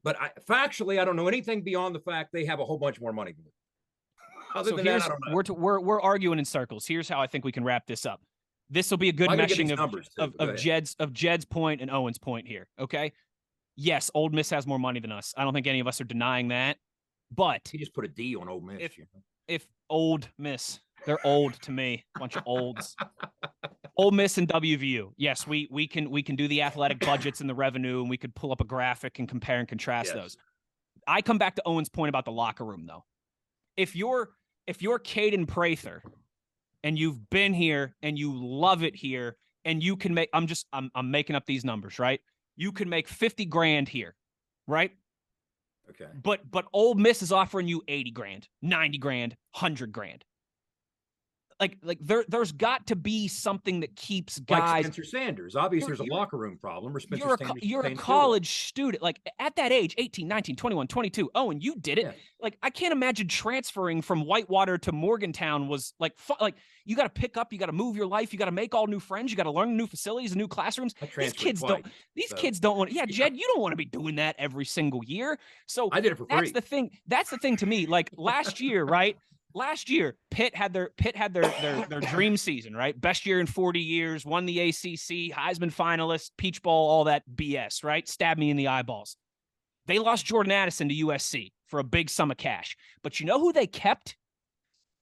Speaker 2: But factually, I don't know anything beyond the fact they have a whole bunch more money than we do. Other
Speaker 1: So
Speaker 2: than
Speaker 1: here's
Speaker 2: that, I don't know.
Speaker 1: we're arguing in circles. Here's how I think we can wrap this up. This will be a good
Speaker 2: I gotta get
Speaker 1: meshing
Speaker 2: these
Speaker 1: of
Speaker 2: numbers, too,
Speaker 1: of,
Speaker 2: but go
Speaker 1: of
Speaker 2: ahead.
Speaker 1: Jed's point and Owen's point here. Okay. Yes, Ole Miss has more money than us. I don't think any of us are denying that. But
Speaker 2: He just put a D on Ole Miss.
Speaker 1: If-
Speaker 2: you know?
Speaker 1: if Old Miss, they're old to me, bunch of olds. Ole Miss and WVU. Yes, we can do the athletic budgets and the revenue, and we could pull up a graphic and compare and contrast
Speaker 2: Yes.
Speaker 1: those. I come back to Owen's point about the locker room, though. If you're Caden Prather and you've been here and you love it here, and you can make I'm making up these numbers, right? You can make 50 grand here, right?
Speaker 2: Okay.
Speaker 1: But Ole Miss is offering you 80 grand, 90 grand, 100 grand. Like there's got to be something that keeps
Speaker 2: Like
Speaker 1: guys.
Speaker 2: Spencer Sanders. Obviously, there's a
Speaker 1: You're-
Speaker 2: locker room problem. Or Spencer
Speaker 1: You're a,
Speaker 2: Sanders
Speaker 1: you're a
Speaker 2: sustains
Speaker 1: college student. Like at that age, 18, 19, 21, 22. Owen, you did it.
Speaker 2: Yeah.
Speaker 1: Like I can't imagine transferring from Whitewater to Morgantown was like like you got to pick up, you got to move your life, you got to make all new friends, you got to learn new facilities and new classrooms.
Speaker 2: I
Speaker 1: These
Speaker 2: transferred
Speaker 1: kids
Speaker 2: twice,
Speaker 1: don't. These
Speaker 2: so-
Speaker 1: kids don't want. Yeah, Jed, you don't want to be doing that every single year. So
Speaker 2: I did it for
Speaker 1: that's
Speaker 2: free.
Speaker 1: the thing. That's the thing to me. Like last year, right? Last year, Pitt had their dream season, right? Best year in 40 years, won the ACC, Heisman finalist, Peach Bowl, all that BS, right? Stab me in the eyeballs. They lost Jordan Addison to USC for a big sum of cash. But you know who they kept?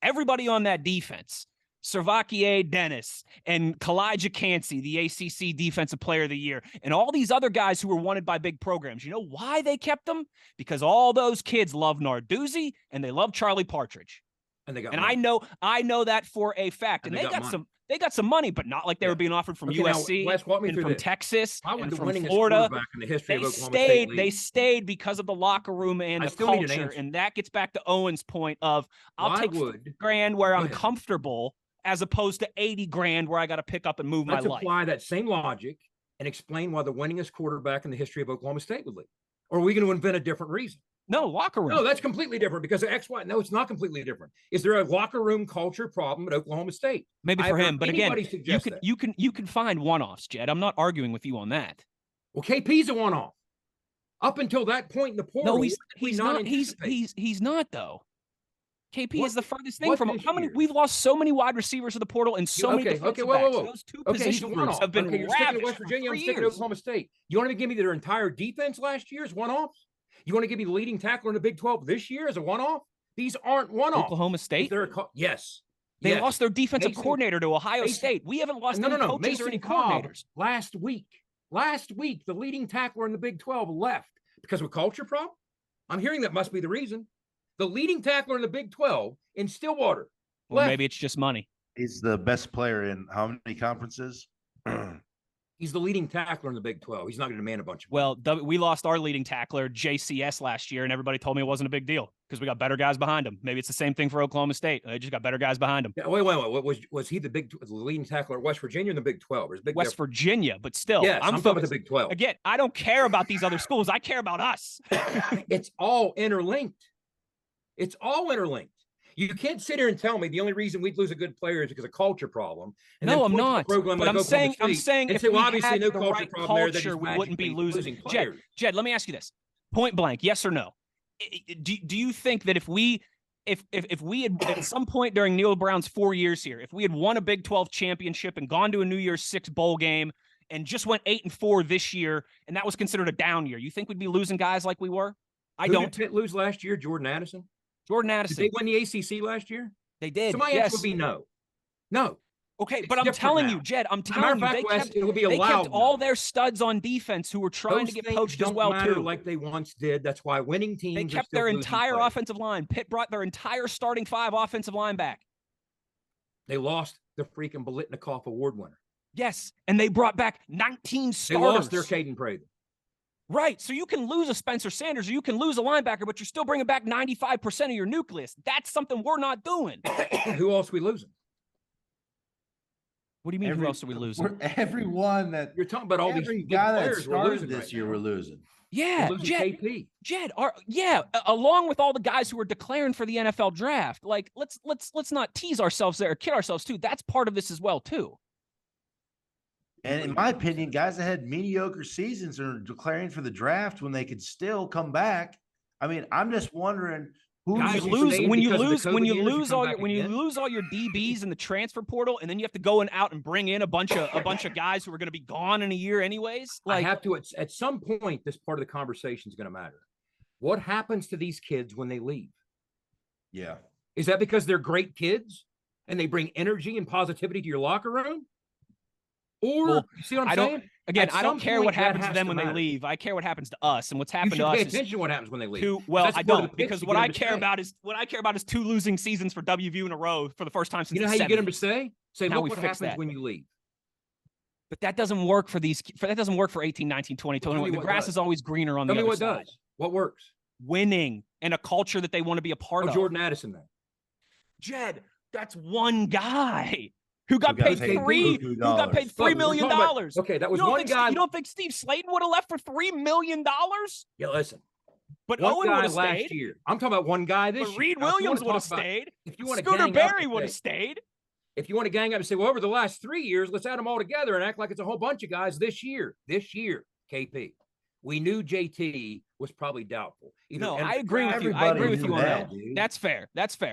Speaker 1: Everybody on that defense. Servakier Dennis and Kalijah Cansey, the ACC Defensive Player of the Year, and all these other guys who were wanted by big programs. You know why they kept them? Because all those kids love Narduzzi and they love Charlie Partridge.
Speaker 2: And they got
Speaker 1: And
Speaker 2: money.
Speaker 1: I know that for a fact.
Speaker 2: And
Speaker 1: And
Speaker 2: they
Speaker 1: they
Speaker 2: got
Speaker 1: got
Speaker 2: money.
Speaker 1: some money, but not like they
Speaker 2: Yeah.
Speaker 1: were being offered from
Speaker 2: Okay, now,
Speaker 1: USC
Speaker 2: Wes, walk me
Speaker 1: and
Speaker 2: through
Speaker 1: from
Speaker 2: this.
Speaker 1: Texas
Speaker 2: I would
Speaker 1: and
Speaker 2: the
Speaker 1: from
Speaker 2: winningest
Speaker 1: Florida.
Speaker 2: quarterback in the history
Speaker 1: They
Speaker 2: of Oklahoma State
Speaker 1: stayed. They
Speaker 2: League.
Speaker 1: stayed because of the locker room and
Speaker 2: I
Speaker 1: the
Speaker 2: still need an
Speaker 1: culture.
Speaker 2: answer.
Speaker 1: And that gets back to Owen's point of I'll
Speaker 2: Why
Speaker 1: take
Speaker 2: would
Speaker 1: $50,000 where
Speaker 2: Go
Speaker 1: I'm
Speaker 2: ahead.
Speaker 1: comfortable as opposed to $80,000 where I got to pick up and move
Speaker 2: let's
Speaker 1: my life.
Speaker 2: apply that same logic and explain why the winningest quarterback in the history of Oklahoma State would leave? Or are we going to invent a different reason?
Speaker 1: No, locker room.
Speaker 2: No, that's completely different because of X, Y. No, it's not completely different. Is there a locker room culture problem at Oklahoma State?
Speaker 1: Maybe
Speaker 2: I
Speaker 1: for
Speaker 2: haven't
Speaker 1: him,
Speaker 2: heard
Speaker 1: but again,
Speaker 2: anybody suggest that.
Speaker 1: you can find one-offs, Jed. I'm not arguing with you on that.
Speaker 2: Well, KP's a one-off. Up until that point in the portal,
Speaker 1: No,
Speaker 2: what did we
Speaker 1: he's
Speaker 2: not
Speaker 1: not.
Speaker 2: anticipate?
Speaker 1: He's not though. KP
Speaker 2: What-
Speaker 1: is the furthest thing
Speaker 2: what
Speaker 1: from
Speaker 2: this
Speaker 1: how many
Speaker 2: year?
Speaker 1: we've lost so many wide receivers to the portal and so many defensive backs. Those two
Speaker 2: Okay, he's a
Speaker 1: position groups
Speaker 2: one-off.
Speaker 1: have been
Speaker 2: Okay, you're sticking to
Speaker 1: ravaged
Speaker 2: West
Speaker 1: for
Speaker 2: Virginia. I'm
Speaker 1: 3
Speaker 2: sticking to
Speaker 1: years.
Speaker 2: Oklahoma State. You want to give me their entire defense last year as one-offs? You want to give me the leading tackler in the Big 12 this year as a one-off? These aren't one-offs.
Speaker 1: Oklahoma State.
Speaker 2: Yes.
Speaker 1: They
Speaker 2: Yes.
Speaker 1: lost their defensive
Speaker 2: Mason-
Speaker 1: coordinator to Ohio
Speaker 2: Mason-
Speaker 1: State. We haven't lost
Speaker 2: No,
Speaker 1: any
Speaker 2: no, no.
Speaker 1: coaches or any
Speaker 2: Mason Cobb
Speaker 1: coordinators.
Speaker 2: last week, the leading tackler in the Big 12 left because of a culture problem. I'm hearing that must be the reason. The leading tackler in the Big 12 in Stillwater.
Speaker 1: Or maybe it's just money.
Speaker 3: He's the best player in how many conferences?
Speaker 2: He's the leading tackler in the Big 12. He's not going to demand a bunch of
Speaker 1: money. Well, we lost our leading tackler, JCS, last year, and everybody told me it wasn't a big deal because we got better guys behind him. Maybe it's the same thing for Oklahoma State. They just got better guys behind him.
Speaker 2: Yeah, wait. Was he the leading tackler at West Virginia in the Big 12?
Speaker 1: West Virginia, but still.
Speaker 2: Yes, I'm talking about the Big 12.
Speaker 1: Again, I don't care about these other schools. I care about us.
Speaker 2: It's all interlinked. It's all interlinked. You can't sit here and tell me the only reason we'd lose a good player is because of culture problem. And
Speaker 1: no, I'm not.
Speaker 2: But
Speaker 1: I'm saying if we
Speaker 2: obviously
Speaker 1: had
Speaker 2: no
Speaker 1: the
Speaker 2: culture
Speaker 1: right
Speaker 2: problem
Speaker 1: culture, we wouldn't be losing.
Speaker 2: players.
Speaker 1: Jed, let me ask you this: point blank, yes or no? Do you think that if we had at some point during Neil Brown's 4 years here, if we had won a Big 12 championship and gone to a New Year's Six bowl game and just went 8-4 this year, and that was considered a down year, you think we'd be losing guys like we were?
Speaker 2: Who did Pitt lose last year? Jordan Addison. Did they win the ACC last year?
Speaker 1: They did.
Speaker 2: So my answer would be no. No.
Speaker 1: Okay, but I'm telling you, Jed, they kept all their studs on defense who were trying to get poached as well, too.
Speaker 2: Like they once did. That's why winning teams.
Speaker 1: They kept their entire offensive line. Pitt brought their entire starting 5 offensive line back.
Speaker 2: They lost the freaking Bolitnikoff Award winner.
Speaker 1: Yes, and they brought back 19 starters.
Speaker 2: They lost their Caden Prather.
Speaker 1: Right, so you can lose a Spencer Sanders or you can lose a linebacker, but you're still bringing back 95% of your nucleus. That's something we're not doing.
Speaker 2: Who else are we losing?
Speaker 1: What do you mean? Who else are we losing?
Speaker 3: Everyone that
Speaker 2: you're talking about, all these
Speaker 3: guy that started this year, we're losing.
Speaker 1: Yeah, Jed, along with all the guys who are declaring for the NFL draft. Like, let's not tease ourselves there or kid ourselves too. That's part of this as well too.
Speaker 3: And in my opinion, guys that had mediocre seasons are declaring for the draft when they could still come back. I mean, I'm just wondering when you lose all your DBs in the transfer portal, and then you have to go out and bring in a bunch of guys who are going to be gone in a year anyways.
Speaker 2: Like, I have to at some point, this part of the conversation is going to matter. What happens to these kids when they leave?
Speaker 3: Yeah.
Speaker 2: Is that because they're great kids and they bring energy and positivity to your locker room? Or you see what I'm saying?
Speaker 1: Again, I don't care what happens to them when they leave. I care what happens to us, and what's happened to us.
Speaker 2: Pay attention to what happens when they leave.
Speaker 1: I don't, because what I care about is 2 losing seasons for WVU in a row for the first time since.
Speaker 2: You know how you get them to say,
Speaker 1: look
Speaker 2: what happens when you leave.
Speaker 1: But that doesn't work for that doesn't work for 18, 19, 20, 21. The grass is always greener on the other side.
Speaker 2: Tell me what does. What works?
Speaker 1: Winning and a culture that they want to be a part of.
Speaker 2: Jordan Addison then.
Speaker 1: Jed, that's one guy. Who got paid $3 million?
Speaker 2: Okay, that was one guy.
Speaker 1: You don't think Steve Slayton would have left for $3 million?
Speaker 2: Yeah, listen.
Speaker 1: But Owen would have stayed.
Speaker 2: Last year. I'm talking about one guy this
Speaker 1: year.
Speaker 2: But
Speaker 1: Reed Williams would have stayed.
Speaker 2: If you want
Speaker 1: Scooter Berry would have stayed.
Speaker 2: If you want to gang up and say, well, over the last 3 years, let's add them all together and act like it's a whole bunch of guys this year. This year, KP. We knew JT was probably doubtful.
Speaker 1: I agree with you. I agree with you on that. That's fair.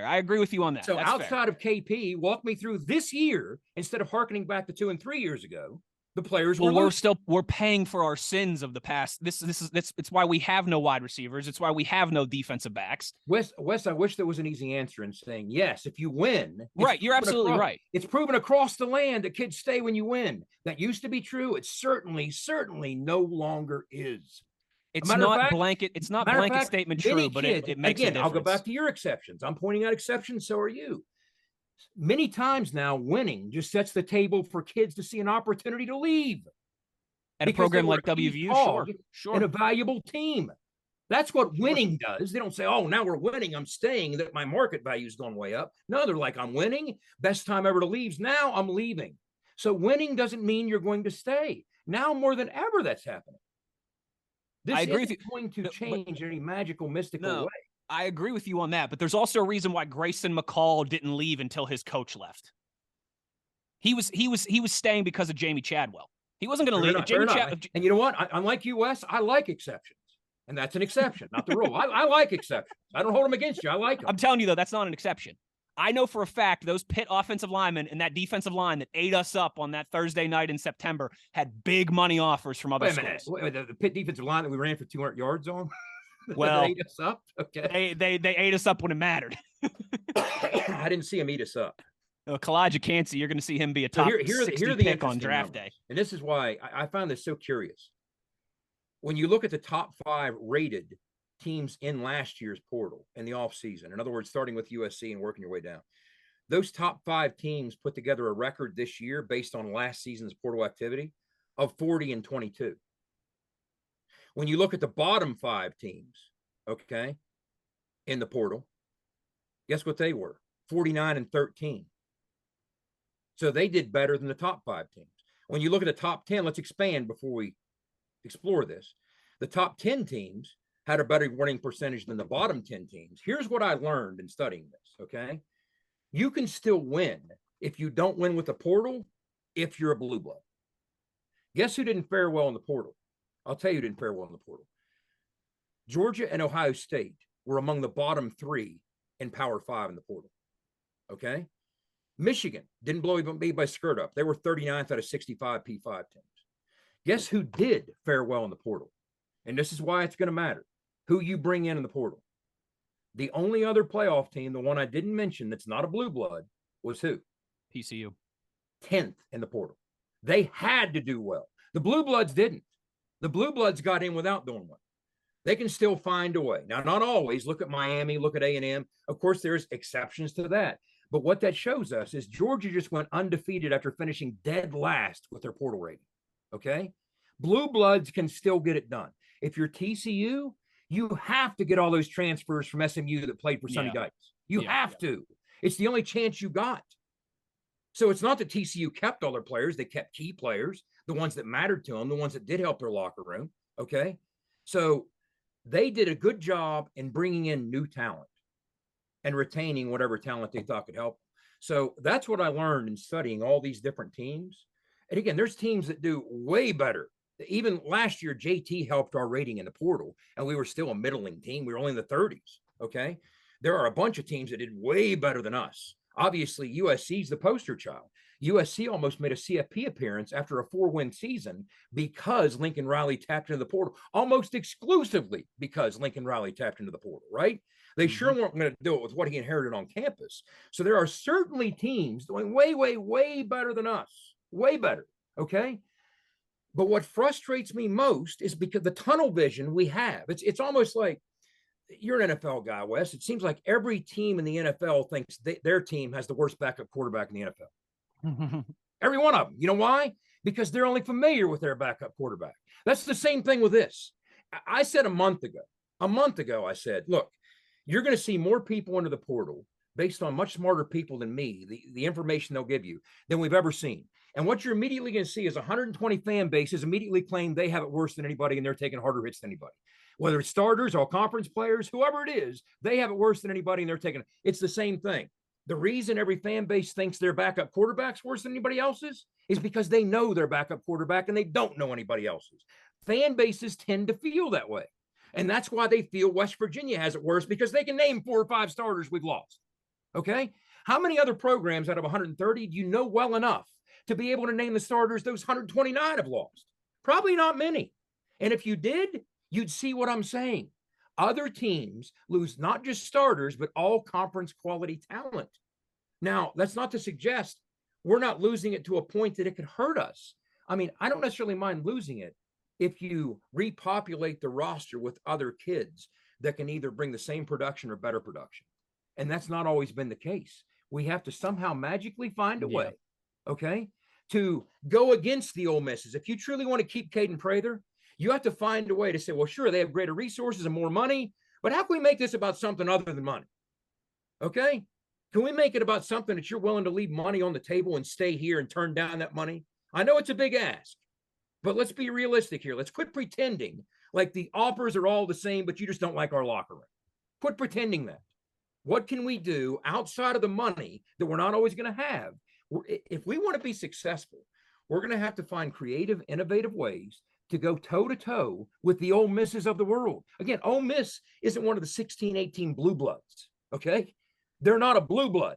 Speaker 1: I agree with you on that.
Speaker 2: So outside of KP, walk me through this year instead of hearkening back to 2 and 3 years ago. The players
Speaker 1: we're paying for our sins of the past. It's why we have no wide receivers. It's why we have no defensive backs.
Speaker 2: Wes, I wish there was an easy answer in saying yes. If you win,
Speaker 1: right, you're absolutely right.
Speaker 2: It's proven across the land that kids stay when you win. That used to be true. It certainly no longer is.
Speaker 1: It's not blanket. It's not blanket statement true, but it makes a difference.
Speaker 2: I'll go back to your exceptions. I'm pointing out exceptions. So are you. Many times now, winning just sets the table for kids to see an opportunity to leave.
Speaker 1: At a program like WVU, sure.
Speaker 2: And a valuable team. That's what winning does. They don't say, oh, now we're winning, I'm staying, that my market value's gone way up. No, they're like, I'm winning. Best time ever to leave. Now I'm leaving. So winning doesn't mean you're going to stay. Now more than ever, that's happening. This isn't going to change in any magical, mystical way.
Speaker 1: I agree with you on that, but there's also a reason why Grayson McCall didn't leave until his coach left. He was staying because of Jamie Chadwell. He wasn't going to leave.
Speaker 2: And you know what? Unlike you, Wes, I like exceptions. And that's an exception, not the rule. I like exceptions. I don't hold them against you. I like them.
Speaker 1: I'm telling you, though, that's not an exception. I know for a fact those Pitt offensive linemen and that defensive line that ate us up on that Thursday night in September had big money offers from other schools.
Speaker 2: Wait a minute. The Pitt defensive line that we ran for 200 yards on?
Speaker 1: Well,
Speaker 2: they ate us up? Okay.
Speaker 1: They ate us up when it mattered.
Speaker 2: I didn't see him eat us up.
Speaker 1: Kalijah Cansey, you're going to see him be a top 60 pick on draft day.
Speaker 2: And this is why I found this so curious. When you look at the top 5 rated teams in last year's portal in the offseason, in other words, starting with USC and working your way down, those top 5 teams put together a record this year based on last season's portal activity of 40-22. When you look at the bottom 5 teams, okay, in the portal, guess what they were? 49-13. So they did better than the top 5 teams. When you look at the top 10, let's expand before we explore this. The top 10 teams had a better winning percentage than the bottom 10 teams. Here's what I learned in studying this, okay? You can still win if you don't win with the portal if you're a blue blood. Guess who didn't fare well in the portal? I'll tell you who didn't fare well in the portal. Georgia and Ohio State were among the bottom 3 in Power 5 in the portal, okay? Michigan didn't blow by skirt up. They were 39th out of 65 P5 teams. Guess who did fare well in the portal? And this is why it's going to matter. Who you bring in the portal. The only other playoff team, the one I didn't mention that's not a blue blood, was who?
Speaker 1: TCU.
Speaker 2: 10th in the portal. They had to do well. The blue bloods didn't. The blue bloods got in without doing well. They can still find a way. Now, not always. Look at Miami, look at A&M. Of course, there's exceptions to that. But what that shows us is Georgia just went undefeated after finishing dead last with their portal rating, okay? Blue bloods can still get it done. If you're TCU, you have to get all those transfers from SMU that played for Sonny Dykes. You have to. It's the only chance you got. So it's not that TCU kept all their players. They kept key players, the ones that mattered to them, the ones that did help their locker room, okay? So they did a good job in bringing in new talent and retaining whatever talent they thought could help. So that's what I learned in studying all these different teams. And again, there's teams that do way better. Even last year, JT helped our rating in the portal, and we were still a middling team. We were only in the 30s, okay? There are a bunch of teams that did way better than us. Obviously, USC's the poster child. USC almost made a CFP appearance after a 4-win season because Lincoln Riley tapped into the portal, almost exclusively because Lincoln Riley tapped into the portal, right? They sure weren't going to do it with what he inherited on campus. So there are certainly teams doing way, way, way better than us. Way better, okay? But what frustrates me most is because the tunnel vision we have. It's almost like you're an NFL guy, Wes. It seems like every team in the NFL thinks their team has the worst backup quarterback in the NFL. Every one of them. You know why? Because they're only familiar with their backup quarterback. That's the same thing with this. I said a month ago, I said, look, you're going to see more people into the portal based on much smarter people than me, the information they'll give you, than we've ever seen. And what you're immediately going to see is 120 fan bases immediately claim they have it worse than anybody and they're taking harder hits than anybody. Whether it's starters, all conference players, whoever it is, they have it worse than anybody and they're taking it. It's the same thing. The reason every fan base thinks their backup quarterback's worse than anybody else's is because they know their backup quarterback and they don't know anybody else's. Fan bases tend to feel that way. And that's why they feel West Virginia has it worse, because they can name 4 or 5 starters we've lost. Okay? How many other programs out of 130 do you know well enough to be able to name the starters those 129 have lost? Probably not many. And if you did, you'd see what I'm saying. Other teams lose not just starters, but all conference quality talent. Now, that's not to suggest we're not losing it to a point that it could hurt us. I mean, I don't necessarily mind losing it if you repopulate the roster with other kids that can either bring the same production or better production. And that's not always been the case. We have to somehow magically find a way, okay, to go against the Ole Misses. If you truly want to keep Caden Prather, you have to find a way to say, well, sure, they have greater resources and more money, but how can we make this about something other than money? Okay? Can we make it about something that you're willing to leave money on the table and stay here and turn down that money? I know it's a big ask, but let's be realistic here. Let's quit pretending like the offers are all the same, but you just don't like our locker room. Quit pretending that. What can we do outside of the money that we're not always going to have? If we want to be successful, we're going to have to find creative, innovative ways to go toe-to-toe with the Ole Misses of the world. Again, Ole Miss isn't one of the 16, 18 blue bloods, okay? They're not a blue blood.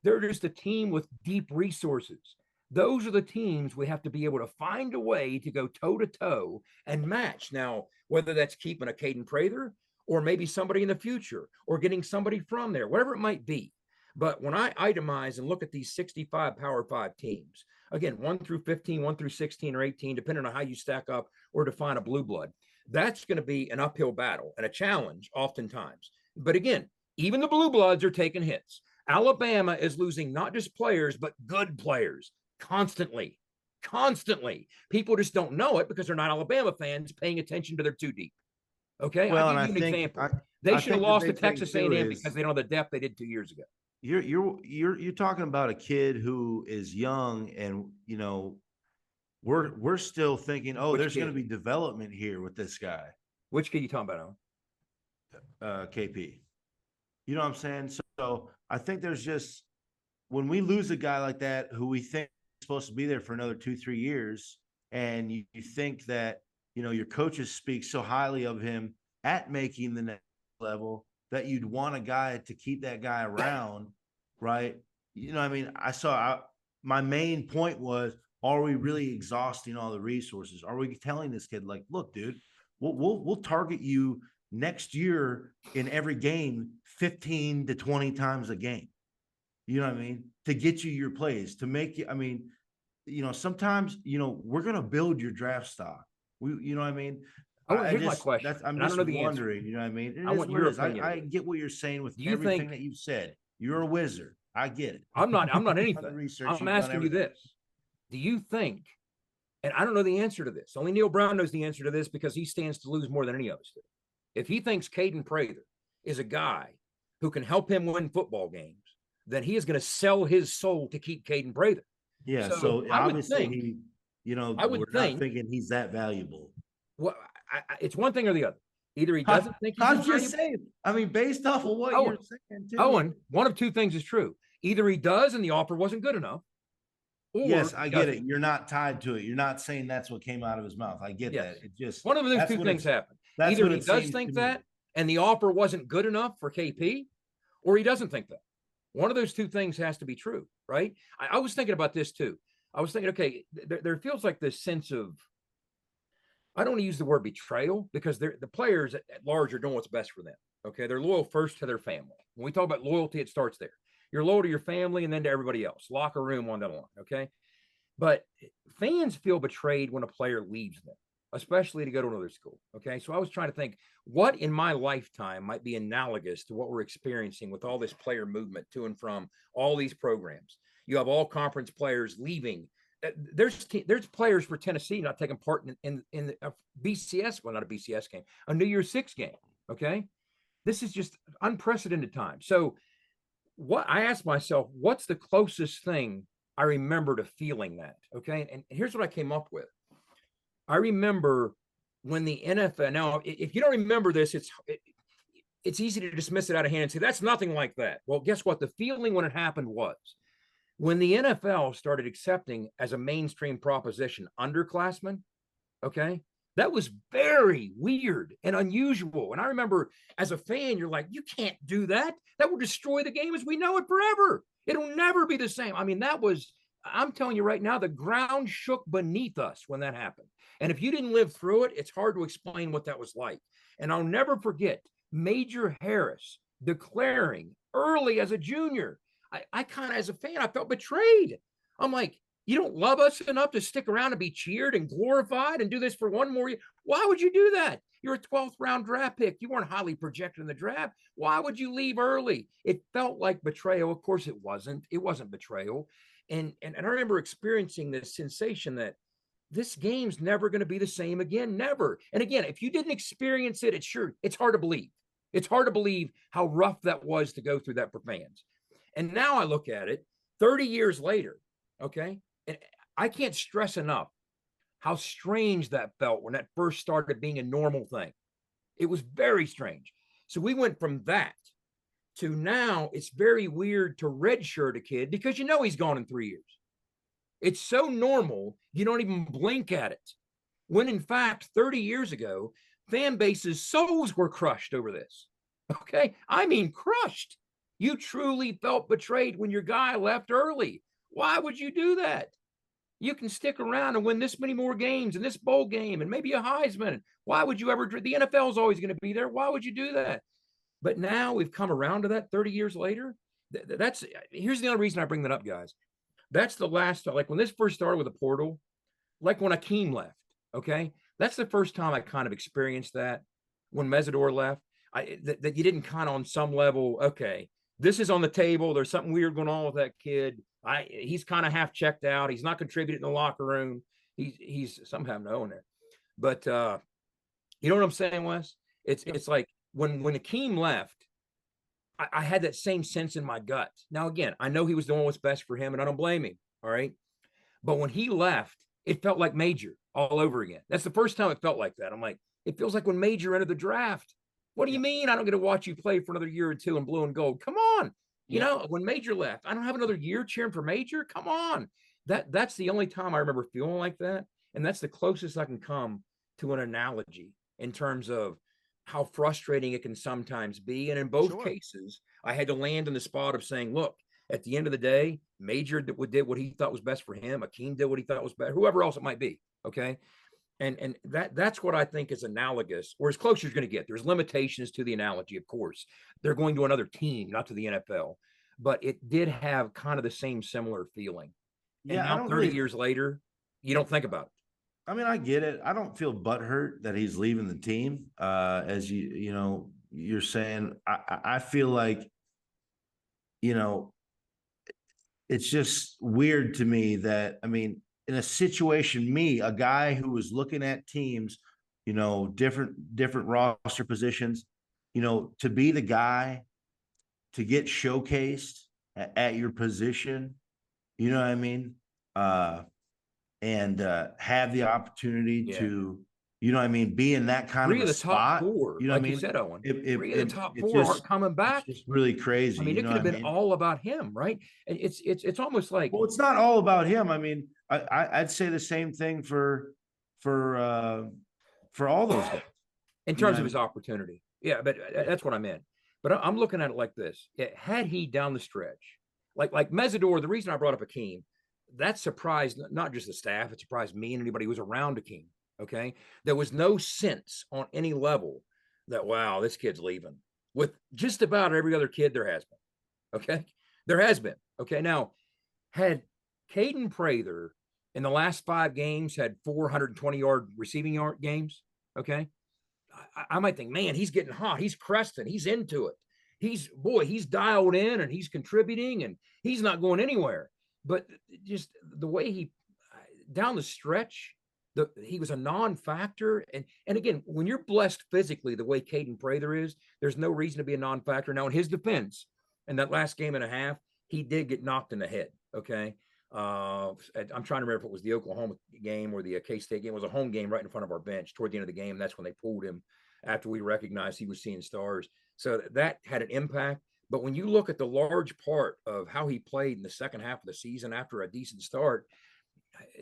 Speaker 2: They're just a team with deep resources. Those are the teams we have to be able to find a way to go toe-to-toe and match. Now, whether that's keeping a Caden Prather or maybe somebody in the future or getting somebody from there, whatever it might be. But when I itemize and look at these 65 Power 5 teams, again, 1 through 15, 1 through 16 or 18, depending on how you stack up or define a blue blood, That's going to be an uphill battle and a challenge oftentimes. But again, even the blue bloods are taking hits. Alabama is losing not just players, but good players constantly. Constantly. People just don't know it because they're not Alabama fans paying attention to their too deep. Okay.
Speaker 3: Well,
Speaker 2: I'll
Speaker 3: and
Speaker 2: give you an example. They
Speaker 3: I
Speaker 2: should have
Speaker 3: think the
Speaker 2: lost to
Speaker 3: big thing
Speaker 2: Texas
Speaker 3: too
Speaker 2: A&M
Speaker 3: is
Speaker 2: because they don't have the depth they did 2 years ago.
Speaker 3: you're talking about a kid who is young, and we're still thinking, oh,
Speaker 2: Which
Speaker 3: there's going to
Speaker 2: kid?
Speaker 3: be development here with this guy,
Speaker 2: Which kid you talking about, Owen?
Speaker 3: KP. You know what I'm saying? So I think there's just, when we lose a guy like that who we think is supposed to be there for another 2-3 years, and you think that your coaches speak so highly of him at making the next level that you'd want a guy to keep that guy around, right? I mean, my main point was, are we really exhausting all the resources? Are we telling this kid, like, look, dude, we'll target you next year in every game 15 to 20 times a game? You know what I mean? To get you your plays, to make you, I mean, sometimes, we're going to build your draft stock. You know what I mean?
Speaker 2: Here's my question.
Speaker 3: I'm
Speaker 2: I
Speaker 3: just
Speaker 2: don't know the
Speaker 3: wondering,
Speaker 2: answer.
Speaker 3: you know what I mean?
Speaker 2: I want your opinion.
Speaker 3: I get what you're saying with
Speaker 2: Do you
Speaker 3: everything
Speaker 2: think
Speaker 3: that you've said. You're a wizard. I get it.
Speaker 2: I'm not
Speaker 3: The
Speaker 2: anything.
Speaker 3: research,
Speaker 2: I'm
Speaker 3: you've done
Speaker 2: asking you
Speaker 3: everything.
Speaker 2: this. Do you think, and I don't know the answer to this, only Neil Brown knows the answer to this because he stands to lose more than any of us do. If he thinks Caden Prather is a guy who can help him win football games, then he is going to sell his soul to keep Caden Prather.
Speaker 3: Yeah. So obviously
Speaker 2: I would
Speaker 3: we're
Speaker 2: think,
Speaker 3: not thinking he's that valuable.
Speaker 2: Well, it's one thing or the other. Either he doesn't think he's
Speaker 3: I'm just saying. I mean, based off of what you're saying, too.
Speaker 2: Owen, one of two things is true. Either he does and the offer wasn't good enough. Or
Speaker 3: yes, I get it. You're not tied to it. You're not saying that's what came out of his mouth. I get that. It just,
Speaker 2: one of those two things happen. Either he does think that and the offer wasn't good enough for KP, or he doesn't think that. One of those two things has to be true, right? I was thinking about this too. I was thinking, okay, there feels like this sense of, I don't want to use the word betrayal because the players at large are doing what's best for them. Okay. They're loyal first to their family. When we talk about loyalty, it starts there. You're loyal to your family and then to everybody else. Locker room, on that line. Okay. But fans feel betrayed when a player leaves them, especially to go to another school. Okay. So I was trying to think what in my lifetime might be analogous to what we're experiencing with all this player movement to and from all these programs. You have all conference players leaving. There's players for Tennessee not taking part in the BCS, well, not a BCS game, a New Year's Six game. Okay. This is just unprecedented time. So what I asked myself, what's the closest thing I remember to feeling that? Okay. And here's what I came up with. I remember when the NFL, now, if you don't remember this, it's easy to dismiss it out of hand and say, that's nothing like that. Well, guess what? The feeling when it happened was when the NFL started accepting as a mainstream proposition underclassmen, okay, that was very weird and unusual. And I remember as a fan, you're like, you can't do that. That will destroy the game as we know it forever. It'll never be the same. I mean, I'm telling you right now, the ground shook beneath us when that happened. And if you didn't live through it, it's hard to explain what that was like. And I'll never forget Major Harris declaring early as a junior. I kind of, as a fan, I felt betrayed. I'm like, you don't love us enough to stick around and be cheered and glorified and do this for one more year. Why would you do that? You're a 12th round draft pick. You weren't highly projected in the draft. Why would you leave early? It felt like betrayal. Of course it wasn't. It wasn't betrayal. And I remember experiencing this sensation that this game's never going to be the same again. Never. And again, if you didn't experience it, it's hard to believe. It's hard to believe how rough that was to go through that for fans. And now I look at it 30 years later, okay? And I can't stress enough how strange that felt when that first started being a normal thing. It was very strange. So we went from that to now it's very weird to redshirt a kid because you know he's gone in 3 years. It's so normal, you don't even blink at it. When in fact, 30 years ago, fan bases' souls were crushed over this. Okay? I mean, crushed. You truly felt betrayed when your guy left early. Why would you do that? You can stick around and win this many more games in this bowl game and maybe a Heisman. Why would you ever? The NFL is always going to be there. Why would you do that? But now we've come around to that 30 years later. Here's the only reason I bring that up, guys. That's the last, like when this first started with the portal, like when Akeem left, okay? That's the first time I kind of experienced that when Mesidor left. That you didn't kind of on some level, okay, this is on the table. There's something weird going on with that kid. He's kind of half checked out. He's not contributing in the locker room. He's somehow knowing it. But you know what I'm saying, Wes? It's like when Akeem left, I had that same sense in my gut. Now, again, I know he was doing what's best for him, and I don't blame him. All right. But when he left, it felt like Major all over again. That's the first time it felt like that. I'm like, it feels like when Major entered the draft. What do you mean I don't get to watch you play for another year or two in blue and gold? Come on. You know, when Major left, I don't have another year cheering for Major. Come on. That's the only time I remember feeling like that. And that's the closest I can come to an analogy in terms of how frustrating it can sometimes be. And in both cases, I had to land in the spot of saying, look, at the end of the day, Major did what he thought was best for him. Akeem did what he thought was best, whoever else it might be. Okay. And that's what I think is analogous, or as close as you're going to get. There's limitations to the analogy, of course. They're going to another team, not to the NFL. But it did have kind of the same similar feeling. And now 30 years later, you don't think about it.
Speaker 3: I mean, I get it. I don't feel butthurt that he's leaving the team. As you're saying, I feel like, it's just weird to me that, I mean, in a situation, a guy who was looking at teams, different roster positions, to be the guy to get showcased at your position, you know what I mean? And have the opportunity to, be in that kind
Speaker 2: Three
Speaker 3: of a
Speaker 2: the
Speaker 3: spot.
Speaker 2: top four,
Speaker 3: You know
Speaker 2: like
Speaker 3: what I
Speaker 2: you
Speaker 3: mean?
Speaker 2: said, Owen.
Speaker 3: Three
Speaker 2: of the top four aren't coming back.
Speaker 3: It's just really crazy.
Speaker 2: I mean, it could have been all about him, right? And it's almost like,
Speaker 3: well, it's not all about him. I mean, I'd say the same thing for all those guys
Speaker 2: in terms of his opportunity. Yeah, but that's what I meant. But I'm looking at it like this: had he down the stretch, like Mesidor, the reason I brought up Akeem, that surprised not just the staff, it surprised me and anybody who was around Akeem. Okay, there was no sense on any level that, wow, this kid's leaving. With just about every other kid, there has been. Okay, there has been. Okay, now had Caden Prather in the last 5 games had 420-yard receiving yard games. Okay, I might think, man, he's getting hot. He's cresting. He's into it. He's dialed in and he's contributing and he's not going anywhere. But just the way he down the stretch, he was a non-factor. And again, when you're blessed physically the way Caden Prather is, there's no reason to be a non-factor. Now, in his defense, in that last game and a half, he did get knocked in the head. Okay. I'm trying to remember if it was the Oklahoma game or the K-State game. It was a home game right in front of our bench toward the end of the game. That's when they pulled him after we recognized he was seeing stars. So that had an impact. But when you look at the large part of how he played in the second half of the season after a decent start,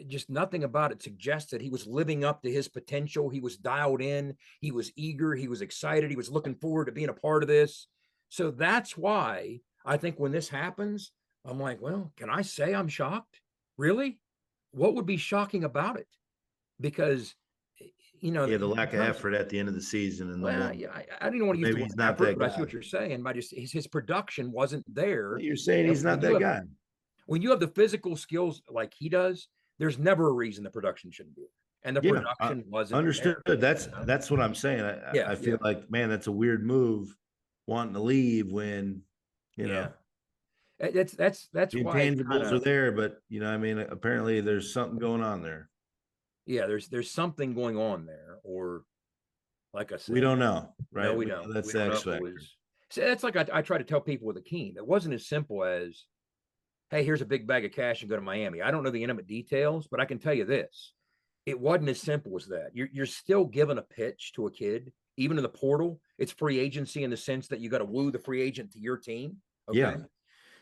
Speaker 2: just nothing about it suggests that he was living up to his potential. He was dialed in. He was eager. He was excited. He was looking forward to being a part of this. So that's why I think when this happens, I'm like, well, can I say I'm shocked? Really? What would be shocking about it? Because,
Speaker 3: the lack of effort at the end of the season. And
Speaker 2: I didn't want to use the word effort, but I see what you're saying. But just his production wasn't there.
Speaker 3: You're saying he's not that guy.
Speaker 2: When you have the physical skills like he does, there's never a reason the production shouldn't be there. And the production wasn't
Speaker 3: understood.
Speaker 2: There.
Speaker 3: That's what I'm saying. I feel like, man, that's a weird move, wanting to leave when,
Speaker 2: That's
Speaker 3: the
Speaker 2: why
Speaker 3: intangibles are there, but apparently there's something going on there.
Speaker 2: Yeah, there's something going on there, or like I said,
Speaker 3: we don't know, right?
Speaker 2: No, we don't.
Speaker 3: That's the X factor.
Speaker 2: So that's like I try to tell people with Akeem. It wasn't as simple as, hey, here's a big bag of cash and go to Miami. I don't know the intimate details, but I can tell you this: it wasn't as simple as that. You're still giving a pitch to a kid, even in the portal. It's free agency in the sense that you got to woo the free agent to your team. Okay? Yeah.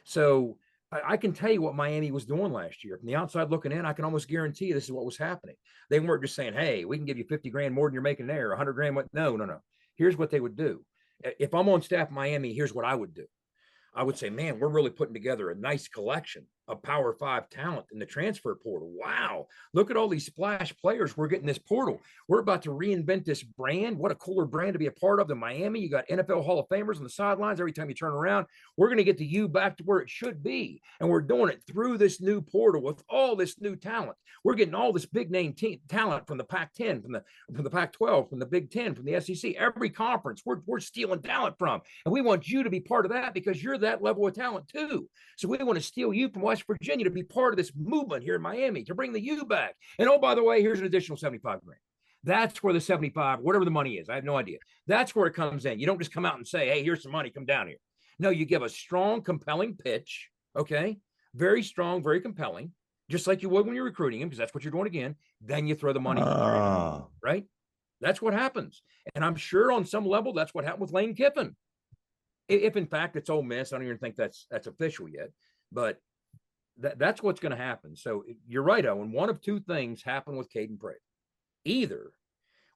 Speaker 2: So I can tell you what Miami was doing last year. From the outside looking in, I can almost guarantee you this is what was happening. They weren't just saying, hey, we can give you 50 grand more than you're making there, 100 grand. No. Here's what they would do. If I'm on staff Miami, here's what I would do. I would say, man, we're really putting together a nice collection. a Power 5 talent in the transfer portal. Wow. Look at all these splash players we're getting this portal. We're about to reinvent this brand. What a cooler brand to be a part of than Miami. You got NFL Hall of Famers on the sidelines every time you turn around. We're going to get the U back to where it should be. And we're doing it through this new portal with all this new talent. We're getting all this big name talent from the Pac-10, from the Pac-12, from the Big Ten, from the SEC. Every conference we're stealing talent from. And we want you to be part of that because you're that level of talent too. So we want to steal you from West Virginia to be part of this movement here in Miami to bring the U back. And oh, by the way, here's an additional 75 grand. That's where the 75, whatever the money is, I have no idea. That's where it comes in. You don't just come out and say, hey, here's some money, come down here. No, you give a strong, compelling pitch, okay? Very strong, very compelling, just like you would when you're recruiting him, because that's what you're doing again. Then you throw the money, right? That's what happens. And I'm sure on some level, that's what happened with Lane Kiffin. If in fact it's Ole Miss, I don't even think that's official yet, but that's what's going to happen. So you're right, Owen. One of two things happened with Caden Prater. Either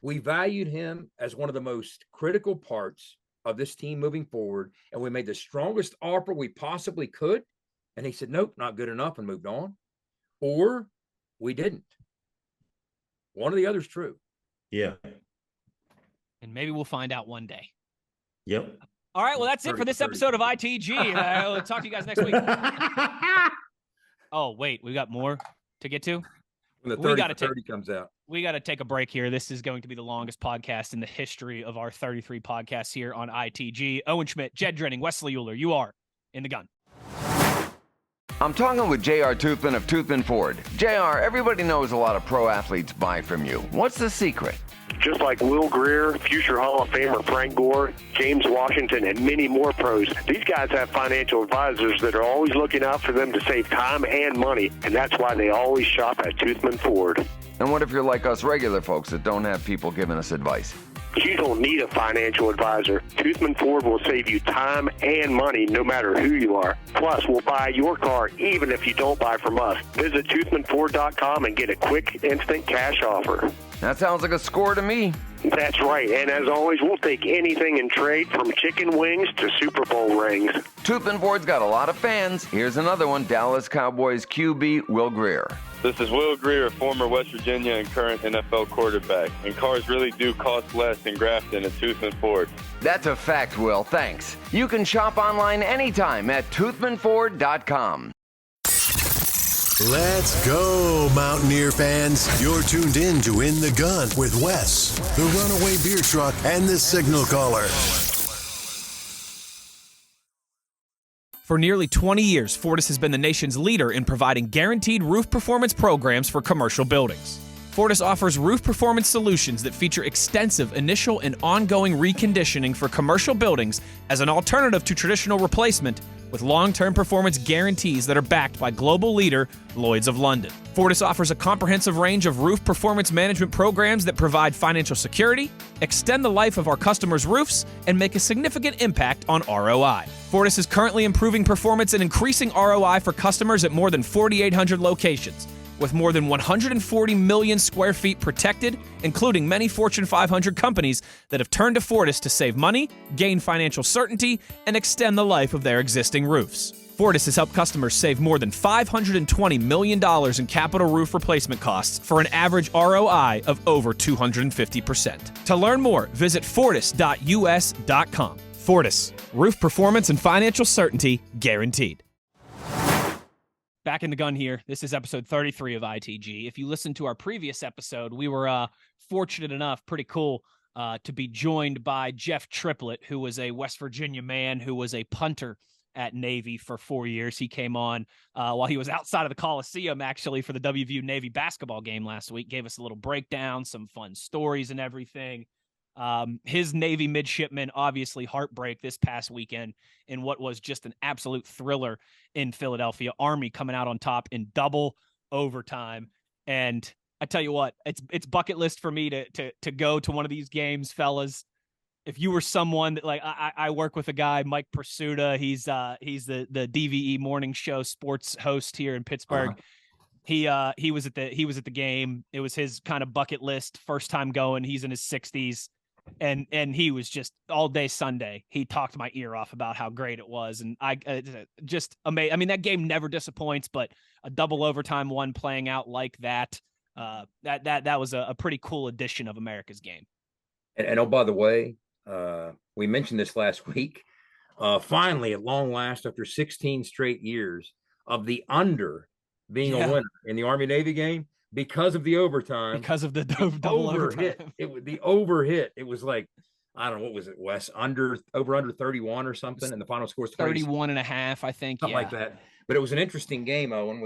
Speaker 2: we valued him as one of the most critical parts of this team moving forward, and we made the strongest offer we possibly could, and he said, nope, not good enough, and moved on, or we didn't. One or the other is true.
Speaker 3: Yeah.
Speaker 1: And maybe we'll find out one day.
Speaker 3: Yep.
Speaker 1: All right, well, that's it for this episode of ITG. We'll talk to you guys next week. Oh, wait, we got more to get to?
Speaker 2: When the 30 comes out.
Speaker 1: We got to take a break here. This is going to be the longest podcast in the history of our 33 podcasts here on ITG. Owen Schmitt, Jed Drenning, Wes Uhler, you are in the gun.
Speaker 4: I'm talking with J.R. Toothman of Toothman Ford. J.R., everybody knows a lot of pro athletes buy from you. What's the secret?
Speaker 5: Just like Will Greer, future Hall of Famer Frank Gore, James Washington, and many more pros, these guys have financial advisors that are always looking out for them to save time and money, and that's why they always shop at Toothman Ford.
Speaker 4: And what if you're like us regular folks that don't have people giving us advice?
Speaker 5: You don't need a financial advisor. Toothman Ford will save you time and money no matter who you are. Plus, we'll buy your car even if you don't buy from us. Visit toothmanford.com and get a quick, instant cash offer.
Speaker 4: That sounds like a score to me.
Speaker 5: That's right. And as always, we'll take anything in trade from chicken wings to Super Bowl rings.
Speaker 4: Toothman Ford's got a lot of fans. Here's another one, Dallas Cowboys QB Will Greer.
Speaker 6: This is Will Greer, former West Virginia and current NFL quarterback. And cars really do cost less in Grafton at Toothman Ford.
Speaker 4: That's a fact, Will. Thanks. You can shop online anytime at toothmanford.com.
Speaker 7: Let's go, Mountaineer fans. You're tuned in to In the Gun with Wes, the Runaway Beer Truck, and the Signal Caller.
Speaker 1: For nearly 20 years, Fortis has been the nation's leader in providing guaranteed roof performance programs for commercial buildings. Fortis offers roof performance solutions that feature extensive initial and ongoing reconditioning for commercial buildings as an alternative to traditional replacement, with long-term performance guarantees that are backed by global leader Lloyd's of London. Fortis offers a comprehensive range of roof performance management programs that provide financial security, extend the life of our customers' roofs, and make a significant impact on ROI. Fortis is currently improving performance and increasing ROI for customers at more than 4,800 locations, with more than 140 million square feet protected, including many Fortune 500 companies that have turned to Fortis to save money, gain financial certainty, and extend the life of their existing roofs. Fortis has helped customers save more than $520 million in capital roof replacement costs for an average ROI of over 250%. To learn more, visit fortis.us.com. Fortis, roof performance and financial certainty guaranteed. Back in the gun here. This is episode 33 of ITG. If you listened to our previous episode, we were fortunate enough, pretty cool, to be joined by Jeff Triplett, who was a West Virginia man who was a punter at Navy for 4 years. He came on while he was outside of the Coliseum, actually, for the WVU Navy basketball game last week. Gave us a little breakdown, some fun stories and everything. His Navy midshipman, obviously heartbreak this past weekend in what was just an absolute thriller in Philadelphia. Army coming out on top in double overtime. And I tell you what, it's bucket list for me to go to one of these games, fellas. If you were someone that, like, I work with a guy, Mike Pursuta, he's the DVE morning show sports host here in Pittsburgh. He was at the game. It was his kind of bucket list, first time going. He's in his 60s. and he was just all day Sunday. He talked my ear off about how great it was, and I just amazing. I mean, that game never disappoints, but a double overtime one playing out like that, that was a pretty cool edition of America's game.
Speaker 2: And oh, by the way, we mentioned this last week. Finally, at long last, after 16 straight years of the under being a winner in the Army-Navy game because of the overtime,
Speaker 1: because of the double overtime,
Speaker 2: the over hit. It was like, I don't know, what was it, Wes? Under 31 or something, and the final score is
Speaker 1: 31.5, I think,
Speaker 2: something like that. But it was an interesting game, Owen.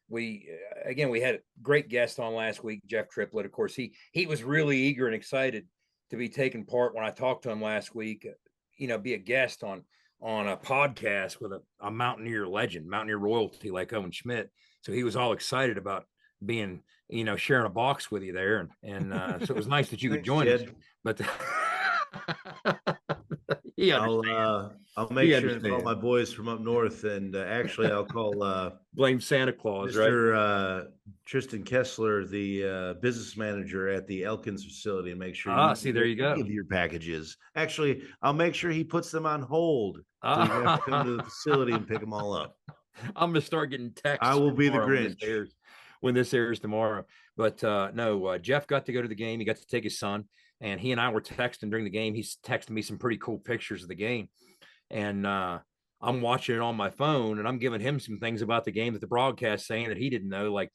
Speaker 2: We had a great guest on last week, Jeff Triplett. Of course, he was really eager and excited to be taking part when I talked to him last week. Be a guest on a podcast with a Mountaineer legend, Mountaineer royalty like Owen Schmitt. So he was all excited about being, sharing a box with you there. And so it was nice that you could join us. But
Speaker 3: I'll make sure and call my boys from up north, and actually I'll call
Speaker 2: blame Santa Claus,
Speaker 3: Mr.
Speaker 2: right?
Speaker 3: Tristan Kessler, the business manager at the Elkins facility, and make sure
Speaker 2: there you go.
Speaker 3: Give your packages. Actually, I'll make sure he puts them on hold so you have to come to the facility and pick them all up.
Speaker 2: I'm gonna start getting texts.
Speaker 3: I will be the Grinch
Speaker 2: when this airs tomorrow. But no, Jeff got to go to the game. He got to take his son, and he and I were texting during the game. He's texting me some pretty cool pictures of the game, and I'm watching it on my phone, and I'm giving him some things about the game that the broadcast saying that he didn't know, like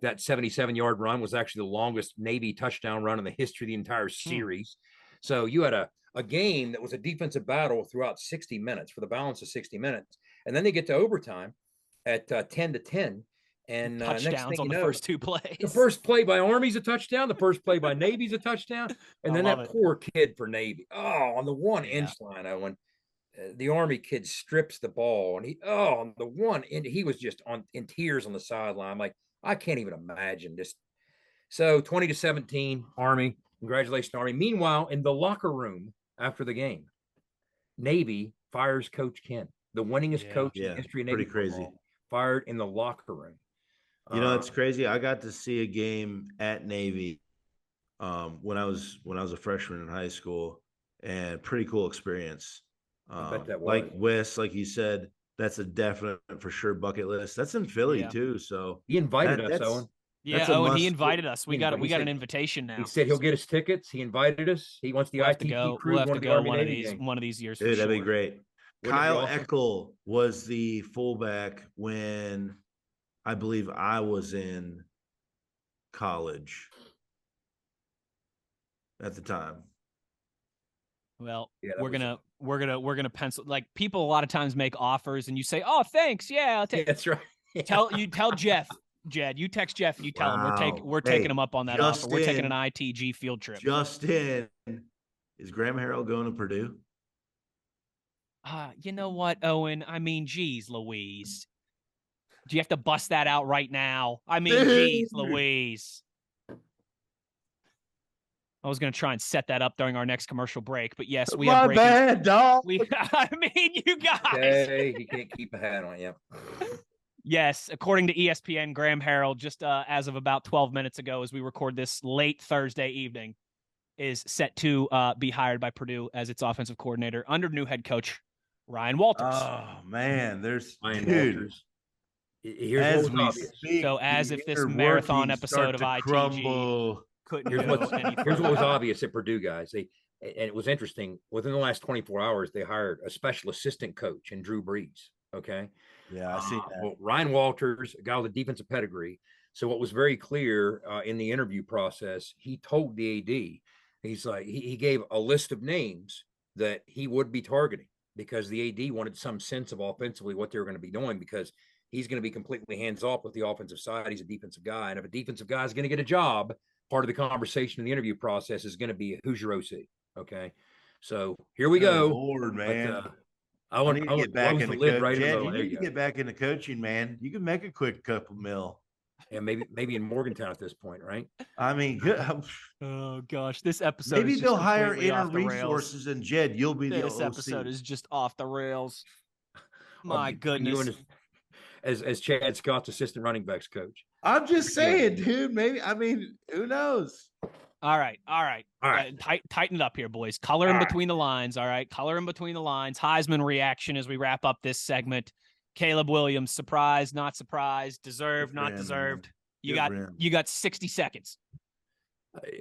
Speaker 2: that 77-yard run was actually the longest Navy touchdown run in the history of the entire series. So you had a game that was a defensive battle throughout 60 minutes for the balance of 60 minutes, and then they get to overtime at 10-10. And
Speaker 1: touchdowns on the first two plays.
Speaker 2: The first play by Army's a touchdown. The first play by Navy's a touchdown. And then that poor kid for Navy. Oh, on the 1-inch line, Owen. The Army kid strips the ball, and on the 1 end, he was just in tears on the sideline. I'm like, I can't even imagine this. So 20-17, Army. Congratulations, Army. Meanwhile, in the locker room after the game, Navy fires Coach Ken, the winningest coach in the history of Navy.
Speaker 3: Pretty crazy.
Speaker 2: Fired in the locker room.
Speaker 3: It's crazy. I got to see a game at Navy when I was a freshman in high school, and pretty cool experience.
Speaker 2: I bet that was.
Speaker 3: Like Wes, like you said, that's a definite for sure bucket list. That's in Philly too. So
Speaker 2: he invited us, Owen.
Speaker 1: Yeah, Owen, he invited us. We got an invitation now.
Speaker 2: He said he'll get us tickets. He invited us. He wants the ITG crew.
Speaker 1: We'll have to go one of these years.
Speaker 3: Dude, that'd be great. Kyle Eckel was the fullback when I believe I was in college at the time.
Speaker 1: Well, we're gonna pencil, like, people a lot of times make offers and you say, "Oh, thanks. Yeah, I'll take."
Speaker 2: That's right. Yeah.
Speaker 1: Tell Jeff, Jed, you text Jeff and you tell him we're taking him up on that offer. We're taking an ITG field trip.
Speaker 3: Justin, is Graham Harrell going to Purdue?
Speaker 1: You know what, Owen? I mean, geez, Louise. Do you have to bust that out right now? I mean, geez, Louise. I was going to try and set that up during our next commercial break, but yes, we have breaking.
Speaker 3: My bad, dog.
Speaker 1: I mean, you guys.
Speaker 2: Hey, he can't keep a hat on you.
Speaker 1: Yes, according to ESPN, Graham Harrell, just as of about 12 minutes ago, as we record this late Thursday evening, is set to be hired by Purdue as its offensive coordinator under new head coach Ryan Walters.
Speaker 3: Oh man, there's
Speaker 2: Ryan Walters.
Speaker 3: Here's what was obvious.
Speaker 1: So as if this marathon episode of ITG couldn't
Speaker 2: here's what was obvious at Purdue, guys. And it was interesting. Within the last 24 hours, they hired a special assistant coach in Drew Brees. Okay.
Speaker 3: Yeah, I see that.
Speaker 2: Well, Ryan Walters, a guy with a defensive pedigree. So what was very clear in the interview process, he told the AD, he's like, he gave a list of names that he would be targeting because the AD wanted some sense of offensively what they were going to be doing, because he's going to be completely hands off with the offensive side. He's a defensive guy. And if a defensive guy is going to get a job, part of the conversation in the interview process is going to be, who's your OC? Okay. So here we go.
Speaker 3: Lord, man.
Speaker 2: But, I want to get back into coaching.
Speaker 3: Right, you need to get back into coaching, man. You can make a quick couple mil.
Speaker 2: Yeah, maybe in Morgantown at this point, right?
Speaker 3: I mean,
Speaker 1: oh gosh, this episode.
Speaker 3: Maybe they'll hire inner resources, and Jed, you'll be the OC.
Speaker 1: This episode is just off the rails. My goodness.
Speaker 2: As Chad Scott's assistant running backs coach.
Speaker 3: I'm just saying, dude. Maybe, I mean, who knows?
Speaker 1: All right. Tighten it up here, boys. Color in
Speaker 2: All
Speaker 1: between the lines. All right. Color in between the lines. Heisman reaction as we wrap up this segment. Caleb Williams, surprised, not surprised, deserved, not deserved. You got 60 seconds.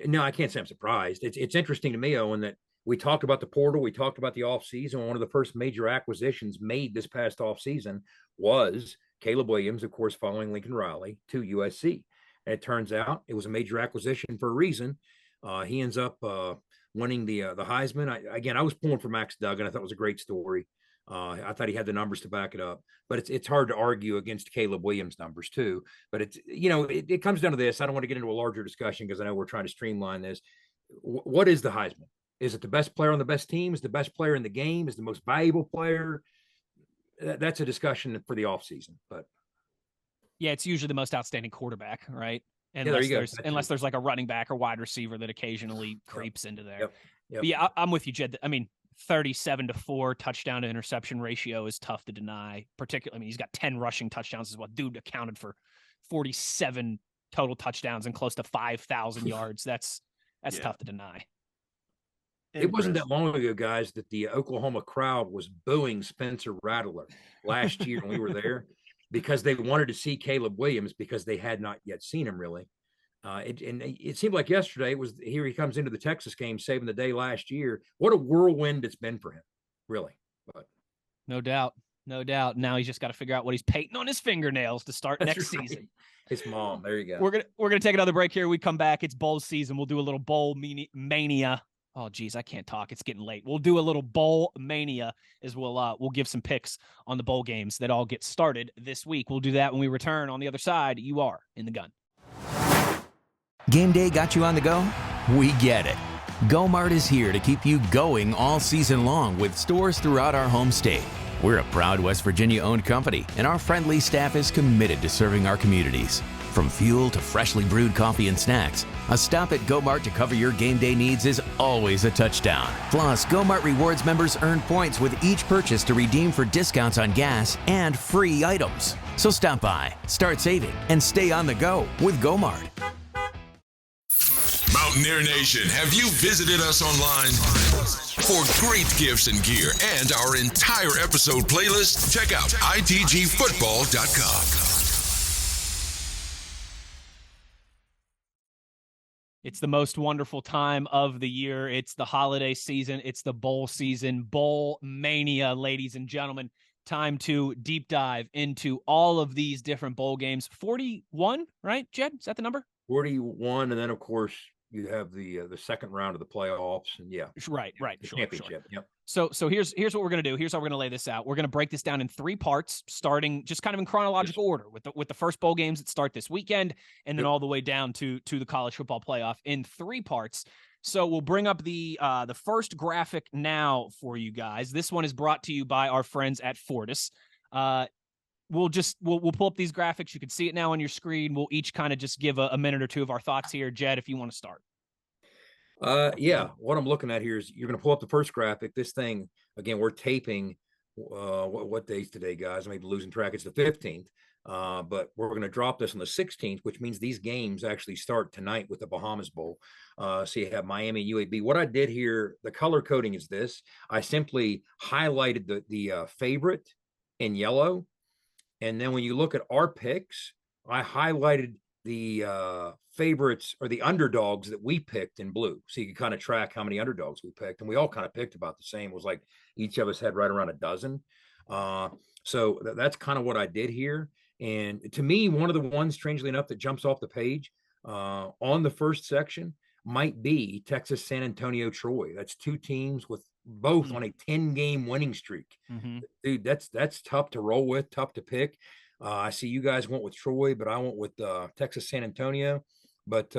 Speaker 2: No, I can't say I'm surprised. It's interesting to me, Owen, that we talked about the portal. We talked about the offseason. One of the first major acquisitions made this past offseason was Caleb Williams, of course, following Lincoln Riley to USC. And it turns out it was a major acquisition for a reason. He ends up winning the Heisman. I was pulling for Max Duggan. I thought it was a great story. I thought he had the numbers to back it up, but it's hard to argue against Caleb Williams' numbers too. But it comes down to this. I don't want to get into a larger discussion because I know we're trying to streamline this. What is the Heisman? Is it the best player on the best team? Is the best player in the game? Is the most valuable player? That's a discussion for the offseason. But
Speaker 1: yeah, it's usually the most outstanding quarterback, right?
Speaker 2: Unless
Speaker 1: there's like a running back or wide receiver that occasionally creeps into there.
Speaker 2: Yep.
Speaker 1: But yeah, I'm with you, Jed. I mean, 37-4 touchdown to interception ratio is tough to deny. Particularly, he's got 10 rushing touchdowns as well. Dude accounted for 47 total touchdowns and close to 5,000 yards. That's tough to deny.
Speaker 2: It wasn't that long ago, guys, that the Oklahoma crowd was booing Spencer Rattler last year when we were there because they wanted to see Caleb Williams because they had not yet seen him really. It seemed like yesterday here he comes into the Texas game, saving the day last year. What a whirlwind it's been for him, really. But
Speaker 1: no doubt. Now he's just got to figure out what he's painting on his fingernails to start next season.
Speaker 2: His mom. There you go.
Speaker 1: We're gonna take another break here. We come back. It's bowl season. We'll do a little bowl mania. Oh, geez, I can't talk. It's getting late. We'll do a little bowl mania as we'll give some picks on the bowl games that all get started this week. We'll do that when we return. On the other side, you are in the gun.
Speaker 8: Game day got you on the go? We get it. GoMart is here to keep you going all season long with stores throughout our home state. We're a proud West Virginia-owned company, and our friendly staff is committed to serving our communities. From fuel to freshly brewed coffee and snacks, a stop at GoMart to cover your game day needs is always a touchdown. Plus, GoMart Rewards members earn points with each purchase to redeem for discounts on gas and free items. So stop by, start saving, and stay on the go with GoMart.
Speaker 9: Mountaineer Nation, have you visited us online? For great gifts and gear and our entire episode playlist, check out itgfootball.com.
Speaker 1: It's the most wonderful time of the year. It's the holiday season. It's the bowl season. Bowl mania, ladies and gentlemen. Time to deep dive into all of these different bowl games. 41, right, Jed? Is that the number?
Speaker 2: 41, and then, of course, you have the second round of the playoffs, and
Speaker 1: right,
Speaker 2: the championship. Yep.
Speaker 1: So here's what we're gonna do. Here's how we're gonna lay this out. We're gonna break this down in 3 parts, starting just kind of in chronological order with the first bowl games that start this weekend, and then all the way down to the college football playoff in 3 parts. So we'll bring up the first graphic now for you guys. This one is brought to you by our friends at Fortis. We'll pull up these graphics. You can see it now on your screen. We'll each kind of just give a minute or two of our thoughts here. Jed, if you want to start.
Speaker 2: What I'm looking at here is you're going to pull up the first graphic. This thing, again, we're taping, what day's today, guys? I may be losing track. It's the 15th, but we're going to drop this on the 16th, which means these games actually start tonight with the Bahamas Bowl. So you have Miami and UAB. What I did here, the color coding is this. I simply highlighted the favorite in yellow. And then when you look at our picks, I highlighted the favorites or the underdogs that we picked in blue. So you can kind of track how many underdogs we picked. And we all kind of picked about the same. It was like each of us had right around a dozen. So that's kind of what I did here. And to me, one of the ones, strangely enough, that jumps off the page on the first section might be Texas, San Antonio, Troy. That's 2 teams with both on a 10-game winning streak.
Speaker 1: Mm-hmm.
Speaker 2: Dude, that's tough to roll with, tough to pick. I see you guys went with Troy, but I went with Texas, San Antonio. But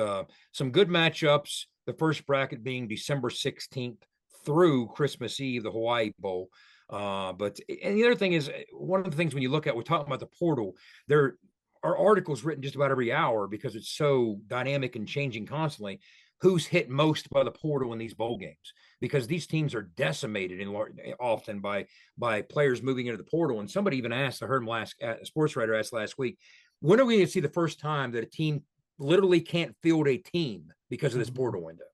Speaker 2: some good matchups. The first bracket being December 16th through Christmas Eve, the Hawaii Bowl. And the other thing is, one of the things when you look at, we're talking about the portal, there are articles written just about every hour because it's so dynamic and changing constantly. Who's hit most by the portal in these bowl games? Because these teams are decimated often by players moving into the portal. And somebody even asked, I heard him a sports writer asked last week, when are we going to see the first time that a team literally can't field a team because of this portal window.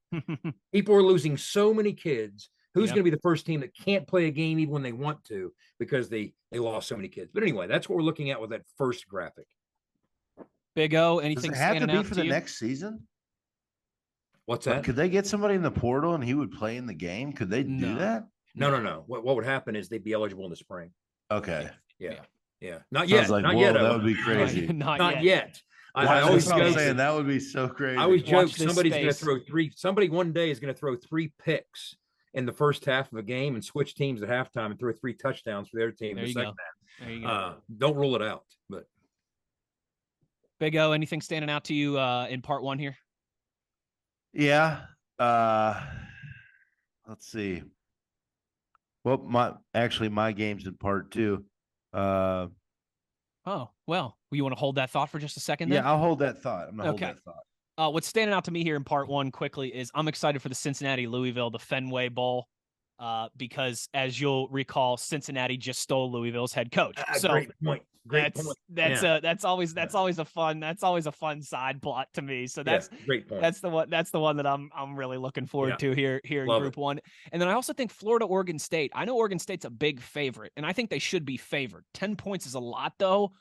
Speaker 2: People are losing so many kids. Who's going to be the first team that can't play a game even when they want to because they lost so many kids? But anyway, that's what we're looking at with that first graphic.
Speaker 1: Big O, anything
Speaker 3: Does it have to
Speaker 1: standing
Speaker 3: be
Speaker 1: out
Speaker 3: for
Speaker 1: to
Speaker 3: the
Speaker 1: you?
Speaker 3: next season?
Speaker 2: What's
Speaker 3: Like,
Speaker 2: that?
Speaker 3: could they get somebody in the portal and he would play in the game? Could they do that?
Speaker 2: No. What would happen is they'd be eligible in the spring.
Speaker 3: Okay.
Speaker 2: Yeah. Not yet.
Speaker 3: Like,
Speaker 2: not
Speaker 3: whoa,
Speaker 2: yet.
Speaker 3: that
Speaker 2: Owen.
Speaker 3: would be crazy.
Speaker 1: Not
Speaker 2: yet. I
Speaker 3: That's
Speaker 2: always
Speaker 3: what I'm
Speaker 2: joke.
Speaker 3: saying. That would be so crazy.
Speaker 2: I always joke
Speaker 1: Watch this
Speaker 2: somebody's going to
Speaker 1: space.
Speaker 2: throw three. Somebody one day is going to throw 3 picks in the first half of a game and switch teams at halftime and throw 3 touchdowns for their team in the second half.
Speaker 1: There you go.
Speaker 2: Don't rule it out. But
Speaker 1: Big O, anything standing out to you in part 1 here?
Speaker 3: Yeah. Let's see. Well, my game's in part 2.
Speaker 1: Oh, well, you want to hold that thought for just a second then?
Speaker 3: Yeah, I'll hold that thought. I'm gonna hold that thought.
Speaker 1: What's standing out to me here in part 1 quickly is I'm excited for the Cincinnati-Louisville, the Fenway Bowl, because as you'll recall, Cincinnati just stole Louisville's head coach. So
Speaker 2: great point.
Speaker 1: That's always a fun side plot to me. So that's
Speaker 2: great point.
Speaker 1: That's the one that I'm really looking forward to here in Group 1. And then I also think Florida-Oregon State. I know Oregon State's a big favorite, and I think they should be favored. 10 points is a lot, though.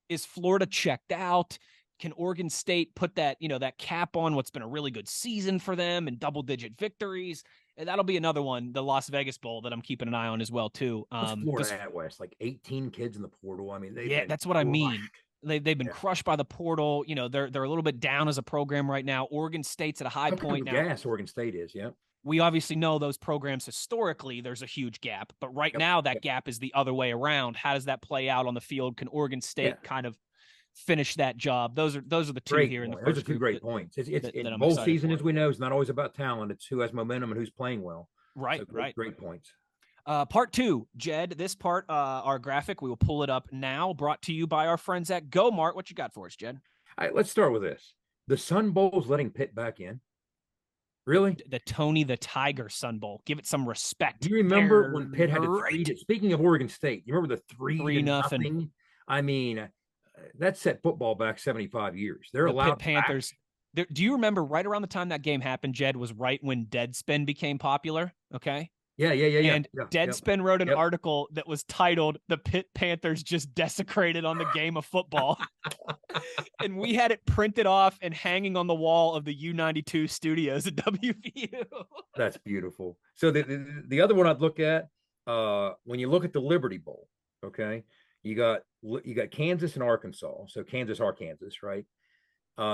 Speaker 1: Is Florida checked out? Can Oregon State put that cap on what's been a really good season for them and double-digit victories? And that'll be another one, the Las Vegas Bowl, that I'm keeping an eye on as well, too.
Speaker 2: Florida at West, like 18 kids in the portal. I mean,
Speaker 1: that's what I mean. They've been crushed by the portal. They're a little bit down as a program right now. Oregon State's at a high point now.
Speaker 2: Gas Oregon State is,
Speaker 1: We obviously know those programs historically, there's a huge gap, but right now that gap is the other way around. How does that play out on the field? Can Oregon State kind of finish that job? Those are the two here in the first.
Speaker 2: Those are 2 great points. It's bowl season, as we know, is not always about talent. It's who has momentum and who's playing well.
Speaker 1: Right,
Speaker 2: so
Speaker 1: right.
Speaker 2: Great points.
Speaker 1: Part 2, Jed. This part, our graphic, we will pull it up now. Brought to you by our friends at Go Mart. What you got for us, Jed?
Speaker 2: All right, let's start with this. The Sun Bowl's letting Pitt back in. Really?
Speaker 1: The Tony the Tiger Sun Bowl. Give it some respect.
Speaker 2: Do you remember when Pitt had to 3? Speaking of Oregon State, you remember the 3-0? I mean, that set football back 75 years. They're allowed
Speaker 1: Pitt Panthers. Do you remember right around the time that game happened, Jed, was right when Deadspin became popular? Okay.
Speaker 2: Yeah.
Speaker 1: And Deadspin wrote an article that was titled "The Pitt Panthers Just Desecrated on the Game of Football," and we had it printed off and hanging on the wall of the U92 studios at WVU.
Speaker 2: That's beautiful. So the other one I'd look at when you look at the Liberty Bowl, okay, you got Kansas and Arkansas. So Arkansas, right?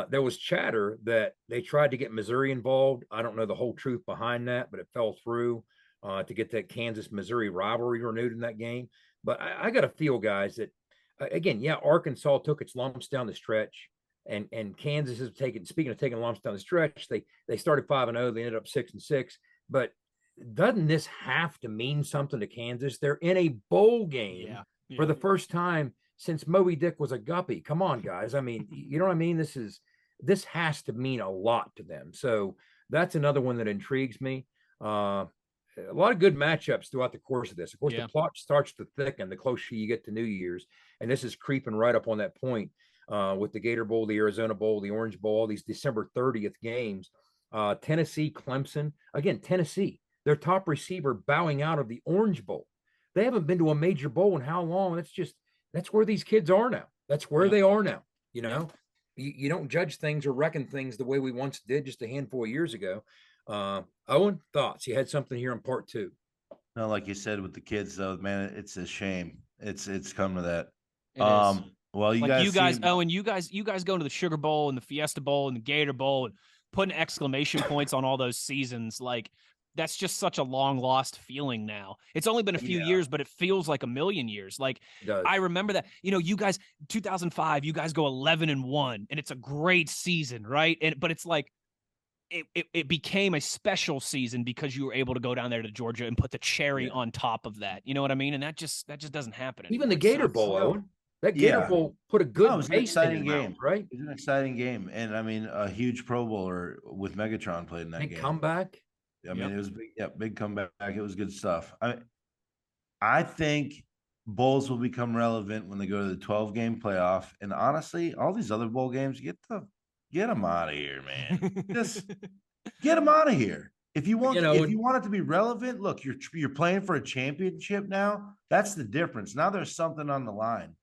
Speaker 2: There was chatter that they tried to get Missouri involved. I don't know the whole truth behind that, but it fell through. To get that Kansas-Missouri rivalry renewed in that game. But I got to feel, guys, that, again, Arkansas took its lumps down the stretch, and Kansas is speaking of taking lumps down the stretch, they started 5-0, they ended up 6-6. But doesn't this have to mean something to Kansas? They're in a bowl game for the first time since Moby Dick was a guppy. Come on, guys. I mean, you know what I mean? This has to mean a lot to them. So that's another one that intrigues me. A lot of good matchups throughout the course of this. Of course, the plot starts to thicken the closer you get to New Year's, and this is creeping right up on that point with the Gator Bowl, the Arizona Bowl, the Orange Bowl, all these December 30th games. Tennessee, Clemson. Again, Tennessee, their top receiver bowing out of the Orange Bowl. They haven't been to a major bowl in how long? That's where these kids are now. That's where they are now. You don't judge things or reckon things the way we once did just a handful of years ago. Owen, thoughts? You had something here in part 2.
Speaker 3: No, like you said with the kids, though, man, it's a shame. It's come to that. Well, you guys,
Speaker 1: Owen, you guys going to the Sugar Bowl and the Fiesta Bowl and the Gator Bowl and putting exclamation points on all those seasons. Like, that's just such a long lost feeling now. It's only been a few years, but it feels like a million years. Like, I remember that, you guys, 2005, you guys go 11-1 and it's a great season. Right. But it's like, it became a special season because you were able to go down there to Georgia and put the cherry on top of that. You know what I mean? And that just doesn't happen anymore.
Speaker 2: Even the Gator Bowl, Owen. That Gator Bowl put a good.
Speaker 3: It was an exciting game,
Speaker 2: right?
Speaker 3: It was an exciting game, and I mean, a huge Pro Bowler with Megatron played in that game.
Speaker 2: Comeback.
Speaker 3: I mean, it was big comeback. It was good stuff. I think bowls will become relevant when they go to the 12-game playoff, and honestly, all these other bowl games, get Get them out of here, man. Just get them out of here. If you want, if you want it to be relevant, look, you're playing for a championship now. That's the difference. Now there's something on the line.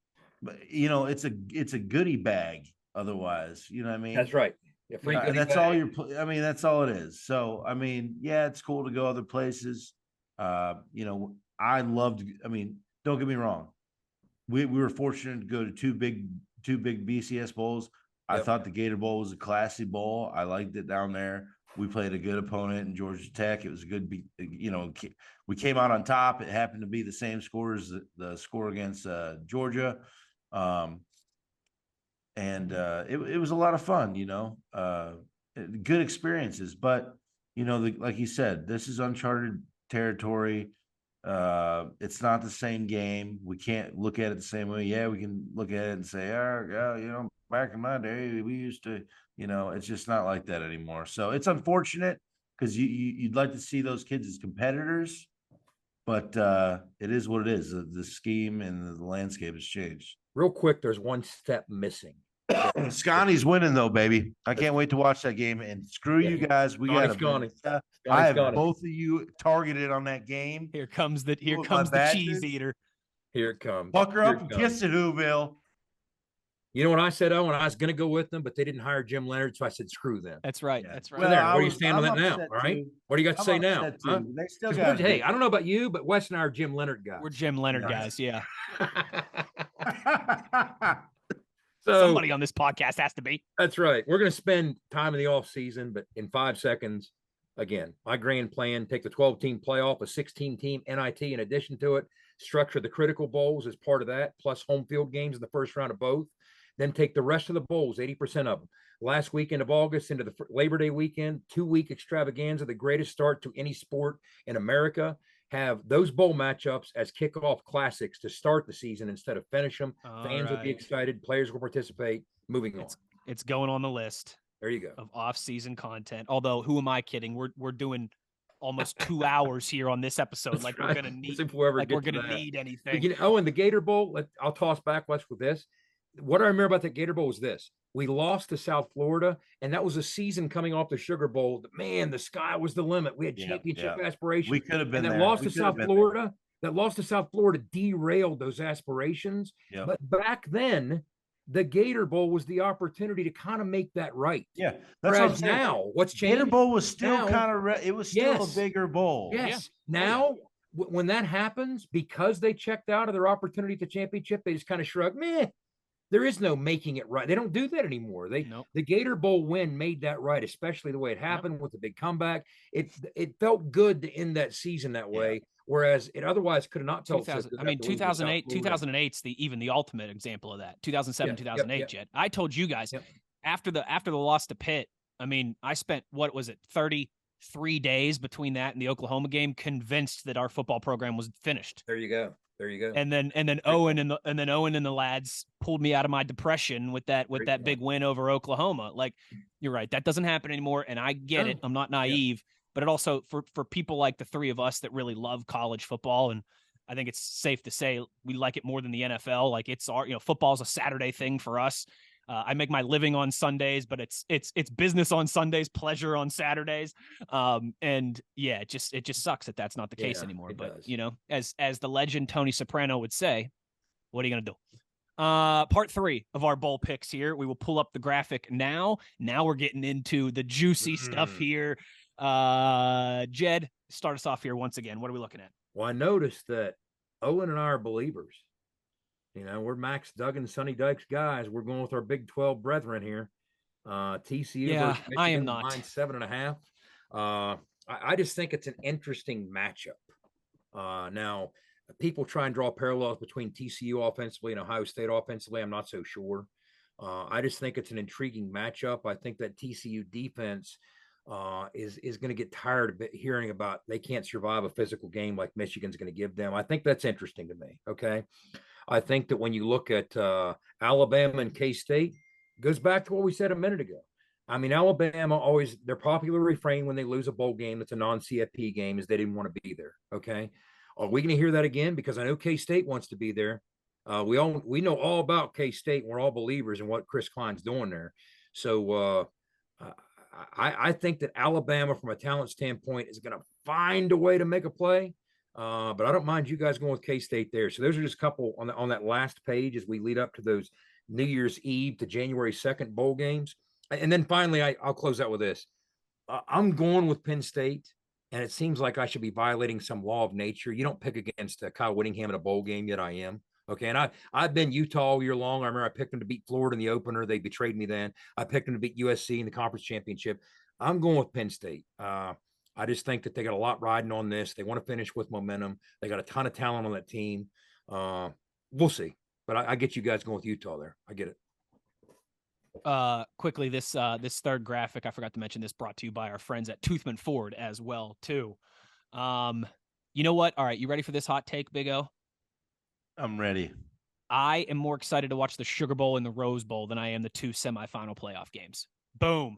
Speaker 3: But it's a goodie bag. Otherwise, you know what I mean?
Speaker 2: That's right.
Speaker 3: That's all that's all it is. So, yeah, it's cool to go other places. I loved. Don't get me wrong. We were fortunate to go to two big BCS bowls. I thought the Gator Bowl was a classy bowl. I liked it down there. We played a good opponent in Georgia Tech. It was a good, we came out on top. It happened to be the same score as the score against Georgia. It was a lot of fun, good experiences. But, like you said, this is uncharted territory. It's not the same game. We can't look at it the same way. Yeah, we can look at it and say, back in my day, we used to, it's just not like that anymore. So it's unfortunate because you'd like to see those kids as competitors, but it is what it is. The scheme and the landscape has changed.
Speaker 2: Real quick, there's one step missing.
Speaker 3: Scotty's winning though, baby. I can't wait to watch that game. And screw you guys. We got I have both of you targeted on that game.
Speaker 1: Here comes the cheese eater.
Speaker 2: Here it comes.
Speaker 3: Pucker up and kiss it, Whoville.
Speaker 2: You know what I said, Owen? I was going to go with them, but they didn't hire Jim Leonard, so I said, screw them.
Speaker 1: That's right. Yeah. That's right.
Speaker 2: Well, where do you stand on that now? All right. What do you got to say now? Huh?
Speaker 3: They still got
Speaker 2: hey, I don't know about you, but Wes and I are Jim Leonard guys.
Speaker 1: We're Jim Leonard guys. Yeah.
Speaker 2: So
Speaker 1: somebody on this podcast has to be.
Speaker 2: That's right. We're going to spend time in the off season, but in 5 seconds, again, my grand plan: take the 12-team playoff, a 16-team NIT in addition to it, structure the critical bowls as part of that, plus home field games in the first round of both. Then take the rest of the bowls, 80% of them, last weekend of August into the Labor Day weekend, 2-week extravaganza, the greatest start to any sport in America. Have those bowl matchups as kickoff classics to start the season instead of finish them. Fans will be excited. Players will participate. Moving on.
Speaker 1: It's going on the list.
Speaker 2: There you go.
Speaker 1: Of off-season content. Although, who am I kidding? We're doing almost 2 hours here on this episode. Like we're gonna need. We're gonna need anything.
Speaker 2: In the Gator Bowl, I'll toss back West with this. What I remember about the Gator Bowl was this: we lost to South Florida, and that was a season coming off the Sugar Bowl. Man, the sky was the limit. We had championship aspirations.
Speaker 3: We could have been
Speaker 2: and
Speaker 3: there.
Speaker 2: That loss to South Florida derailed those aspirations. Yep. But back then, the Gator Bowl was the opportunity to kind of make that right.
Speaker 3: Yeah, that's what I'm saying.
Speaker 2: Now, what's changed?
Speaker 3: Gator Bowl was still it was still a bigger bowl.
Speaker 2: Yes. Yeah. Now, when that happens, because they checked out of their opportunity at the championship, they just kind of shrug, meh. There is no making it right. They don't do that anymore. The Gator Bowl win made that right, especially the way it happened with the big comeback. It felt good to end that season that way, whereas it otherwise could have not felt.
Speaker 1: 2008, 2008's even the ultimate example of that. 2007, 2008, Jed. I told you guys after the loss to Pitt. I spent 33 days between that and the Oklahoma game, convinced that our football program was finished.
Speaker 2: There you go.
Speaker 1: And then Owen and the lads pulled me out of my depression with that big win over Oklahoma. Like, you're right, that doesn't happen anymore, and I get it. I'm not naive, but it also for people like the three of us that really love college football, and I think it's safe to say we like it more than the NFL. Like, it's our football's a Saturday thing for us. I make my living on Sundays, but it's business on Sundays, pleasure on Saturdays. And yeah, it just sucks that that's not the case anymore. But does. As the legend Tony Soprano would say, what are you going to do? Part 3 of our bowl picks here. We will pull up the graphic now. Now we're getting into the juicy stuff here. Jed, start us off here once again. What are we looking at?
Speaker 2: Well, I noticed that Owen and I are believers. We're Max Duggan, Sonny Dykes guys. We're going with our Big 12 brethren here. TCU.
Speaker 1: Yeah,
Speaker 2: versus Michigan,
Speaker 1: I am not.
Speaker 2: Line 7.5. I just think it's an interesting matchup. Now, people try and draw parallels between TCU offensively and Ohio State offensively. I'm not so sure. I just think it's an intriguing matchup. I think that TCU defense is going to get tired of hearing about they can't survive a physical game like Michigan's going to give them. I think that's interesting to me. Okay. I think that when you look at Alabama and K-State, goes back to what we said a minute ago. Alabama their popular refrain when they lose a bowl game that's a non-CFP game is they didn't want to be there. Okay. Are we going to hear that again? Because I know K-State wants to be there. We know all about K-State. We're all believers in what Chris Klein's doing there. So I think that Alabama, from a talent standpoint, is going to find a way to make a play. But I don't mind you guys going with K-State there. So those are just a couple on that last page as we lead up to those New Year's Eve to January 2nd bowl games. And then finally, I'll close out with this. I'm going with Penn State, and it seems like I should be violating some law of nature. You don't pick against Kyle Whittingham in a bowl game, yet I am. Okay, and I've been Utah all year long. I remember I picked them to beat Florida in the opener. They betrayed me then. I picked them to beat USC in the conference championship. I'm going with Penn State. I just think that they got a lot riding on this. They want to finish with momentum. They got a ton of talent on that team. We'll see. But I get you guys going with Utah there. I get it.
Speaker 1: Quickly, this third graphic, I forgot to mention this, brought to you by our friends at Toothman Ford as well, too. You know what? All right, you ready for this hot take, Big O?
Speaker 3: I'm ready.
Speaker 1: I am more excited to watch the Sugar Bowl and the Rose Bowl than I am the two semifinal playoff games. Boom.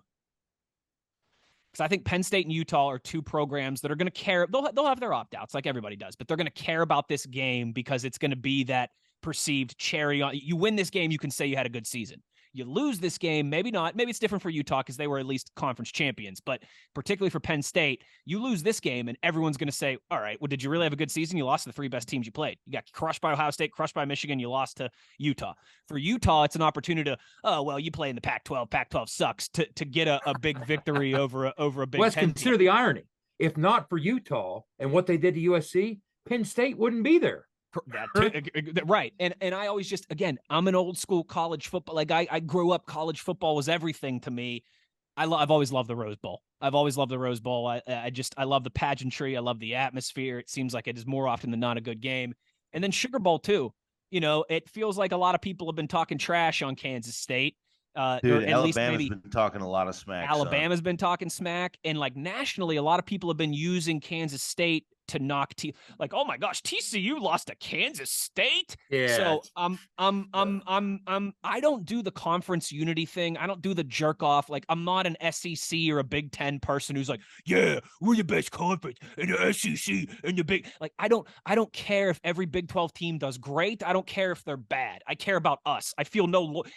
Speaker 1: Because I think Penn State and Utah are two programs that are going to care. They'll have their opt-outs like everybody does, but they're going to care about this game because it's going to be that perceived cherry on. You win this game, you can say you had a good season. You lose this game, maybe not. Maybe it's different for Utah because they were at least conference champions. But particularly for Penn State, you lose this game and everyone's going to say, all right, well, did you really have a good season? You lost to the three best teams you played. You got crushed by Ohio State, crushed by Michigan. You lost to Utah. For Utah, it's an opportunity to, oh, well, you play in the Pac-12. Pac-12 sucks to get a big victory over a Big
Speaker 2: Let's
Speaker 1: 10
Speaker 2: consider
Speaker 1: team.
Speaker 2: the irony. If not for Utah and what they did to USC, Penn State wouldn't be there.
Speaker 1: That too, right. And I always just, again, I'm an old school college football. Like I grew up, college football was everything to me. I've always loved the Rose Bowl. I've always loved the Rose Bowl. I love the pageantry. I love the atmosphere. It seems like it is more often than not a good game. And then Sugar Bowl too. You know, it feels like a lot of people have been talking trash on Kansas State.
Speaker 3: Dude,
Speaker 1: at least
Speaker 3: Alabama's
Speaker 1: maybe
Speaker 3: been talking a lot of smack.
Speaker 1: Alabama's been talking smack, and like nationally, a lot of people have been using Kansas State to knock like, oh my gosh, TCU lost to Kansas State.
Speaker 2: Yeah.
Speaker 1: So I don't do the conference unity thing. I don't do the jerk off. Like, I'm not an SEC or a Big Ten person who's like, yeah, we're the best conference in the SEC and the big. Like, I don't care if every Big 12 team does great. I don't care if they're bad. I care about us. I feel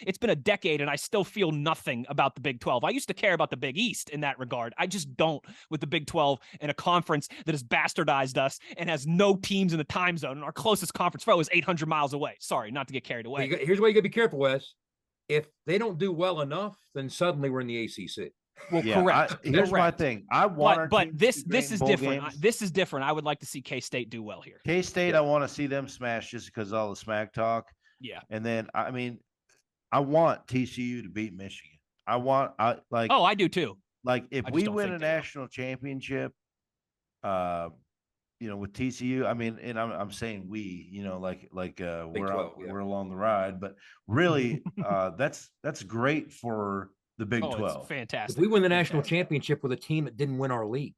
Speaker 1: it's been a decade and I still feel nothing about the Big 12. I used to care about the Big East in that regard. I just don't with the Big 12 and a conference that has bastardized us and has no teams in the time zone. And our closest conference foe is 800 miles away. Sorry, not to get carried away.
Speaker 2: Here's why you got to be careful, Wes. If they don't do well enough, then suddenly we're in the ACC.
Speaker 1: Well, yeah, correct.
Speaker 3: Here's my thing. I want,
Speaker 1: but this is different. This is different. I would like to see K-State do well here.
Speaker 3: K-State, I want to see them smash just because of all the smack talk.
Speaker 1: Yeah,
Speaker 3: and then I want TCU to beat Michigan. Oh,
Speaker 1: I do too.
Speaker 3: Like if we win a national championship, with TCU, and I'm saying we, we're along the ride, but really, that's great for the Big 12.
Speaker 1: It's fantastic.
Speaker 2: If we win the national championship with a team that didn't win our league.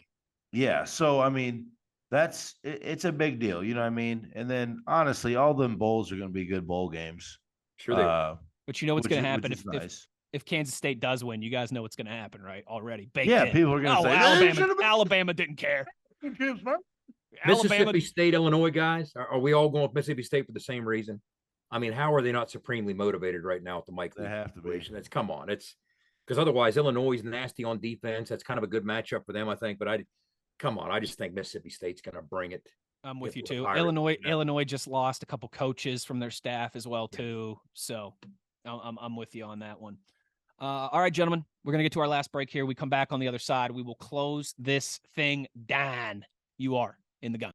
Speaker 3: Yeah. So, it's a big deal, you know what I mean? And then honestly, all them bowls are going to be good bowl games.
Speaker 2: Sure they are.
Speaker 1: But you know what's going to happen if Kansas State does win, you guys know what's going to happen, right? Already.
Speaker 3: People are going to say,
Speaker 1: Alabama didn't care.
Speaker 2: Mississippi State, Illinois guys, are we all going with Mississippi State for the same reason? How are they not supremely motivated right now with the Mike Lee situation? Come on. It's because otherwise Illinois is nasty on defense. That's kind of a good matchup for them, I think. But I just think Mississippi State's going to bring it.
Speaker 1: I'm with you too. Illinois just lost a couple coaches from their staff as well too. So I'm with you on that one. All right, gentlemen, we're going to get to our last break here. We come back on the other side. We will close this thing down. You are in the gun.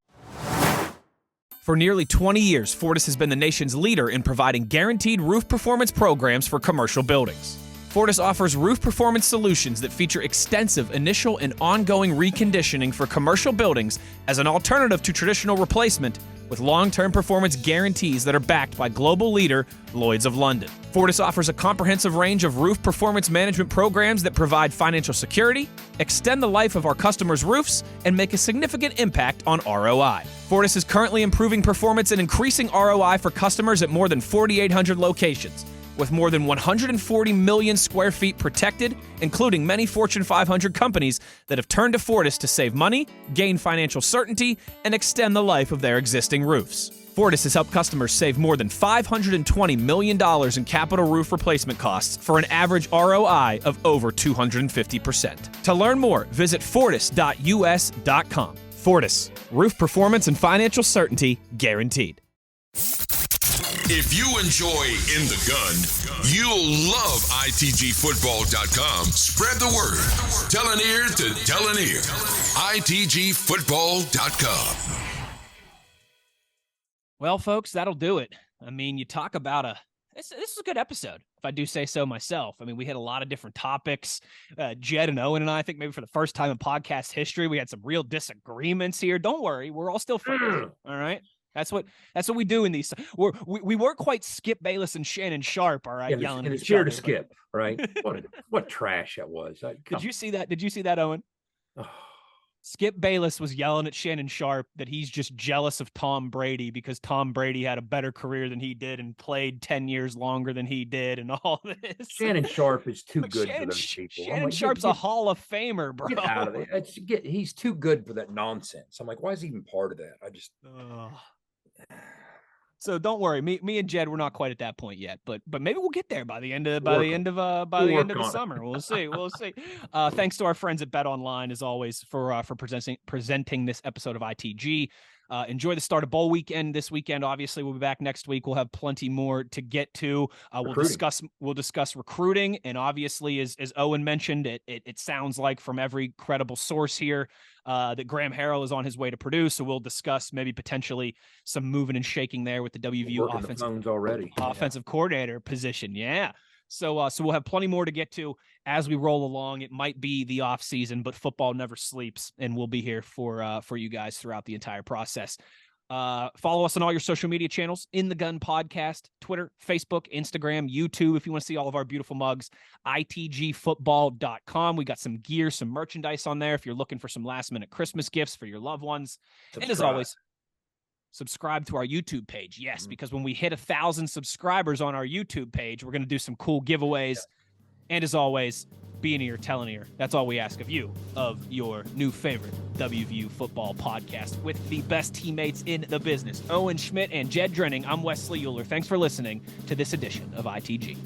Speaker 1: For nearly 20 years, Fortis has been the nation's leader in providing guaranteed roof performance programs for commercial buildings. Fortis offers roof performance solutions that feature extensive initial and ongoing reconditioning for commercial buildings as an alternative to traditional replacement, with long-term performance guarantees that are backed by global leader Lloyd's of London. Fortis offers a comprehensive range of roof performance management programs that provide financial security, extend the life of our customers' roofs, and make a significant impact on ROI. Fortis is currently improving performance and increasing ROI for customers at more than 4,800 locations, with more than 140 million square feet protected, including many Fortune 500 companies that have turned to Fortis to save money, gain financial certainty, and extend the life of their existing roofs. Fortis has helped customers save more than $520 million in capital roof replacement costs for an average ROI of over 250%. To learn more, visit fortis.us.com. Fortis, roof performance and financial certainty guaranteed.
Speaker 9: If you enjoy In the Gun, you'll love ITGFootball.com. Spread the word. Tell an ear to tell an ear. ITGFootball.com.
Speaker 1: Well, folks, that'll do it. I mean, you talk about this is a good episode, if I do say so myself. I mean, we had a lot of different topics. Jed and Owen and I think maybe for the first time in podcast history, we had some real disagreements here. Don't worry, we're all still friends. All right. That's what we do in these. We weren't quite Skip Bayless and Shannon Sharp, all right,
Speaker 2: Yeah,
Speaker 1: yelling at
Speaker 2: it's
Speaker 1: each
Speaker 2: cheer
Speaker 1: other.
Speaker 2: to Skip, right? What trash that was.
Speaker 1: Did you see that? Did you see that, Owen?
Speaker 2: Oh.
Speaker 1: Skip Bayless was yelling at Shannon Sharp that he's just jealous of Tom Brady because Tom Brady had a better career than he did and played 10 years longer than he did and all this.
Speaker 2: Shannon Sharp is too good for those people.
Speaker 1: Shannon Sharp's a Hall of Famer, bro.
Speaker 2: Get out of it. He's too good for that nonsense. I'm like, why is he even part of that?
Speaker 1: So don't worry, me and Jed, we're not quite at that point yet, but maybe we'll get there by the end of the summer. We'll see. Thanks to our friends at Bet Online as always for presenting this episode of ITG. Enjoy the start of bowl weekend this weekend. Obviously, we'll be back next week. We'll have plenty more to get to. We'll discuss recruiting, and obviously, as Owen mentioned, it sounds like from every credible source here that Graham Harrell is on his way to Purdue. So we'll discuss maybe potentially some moving and shaking there with the WVU offensive coordinator position. Yeah. So we'll have plenty more to get to as we roll along. It might be the off season, but football never sleeps, and we'll be here for you guys throughout the entire process. Follow us on all your social media channels, In the Gun Podcast, Twitter, Facebook, Instagram, YouTube. If you want to see all of our beautiful mugs, ITGFootball.com. We got some gear, some merchandise on there if you're looking for some last minute Christmas gifts for your loved ones. And as always, subscribe to our YouTube page. Yes, because when we hit 1,000 subscribers on our YouTube page, we're going to do some cool giveaways. Yeah. And as always, be an ear, tell an ear. That's all we ask of you, of your new favorite WVU football podcast with the best teammates in the business, Owen Schmitt and Jed Drenning. I'm Wes Uhler. Thanks for listening to this edition of ITG.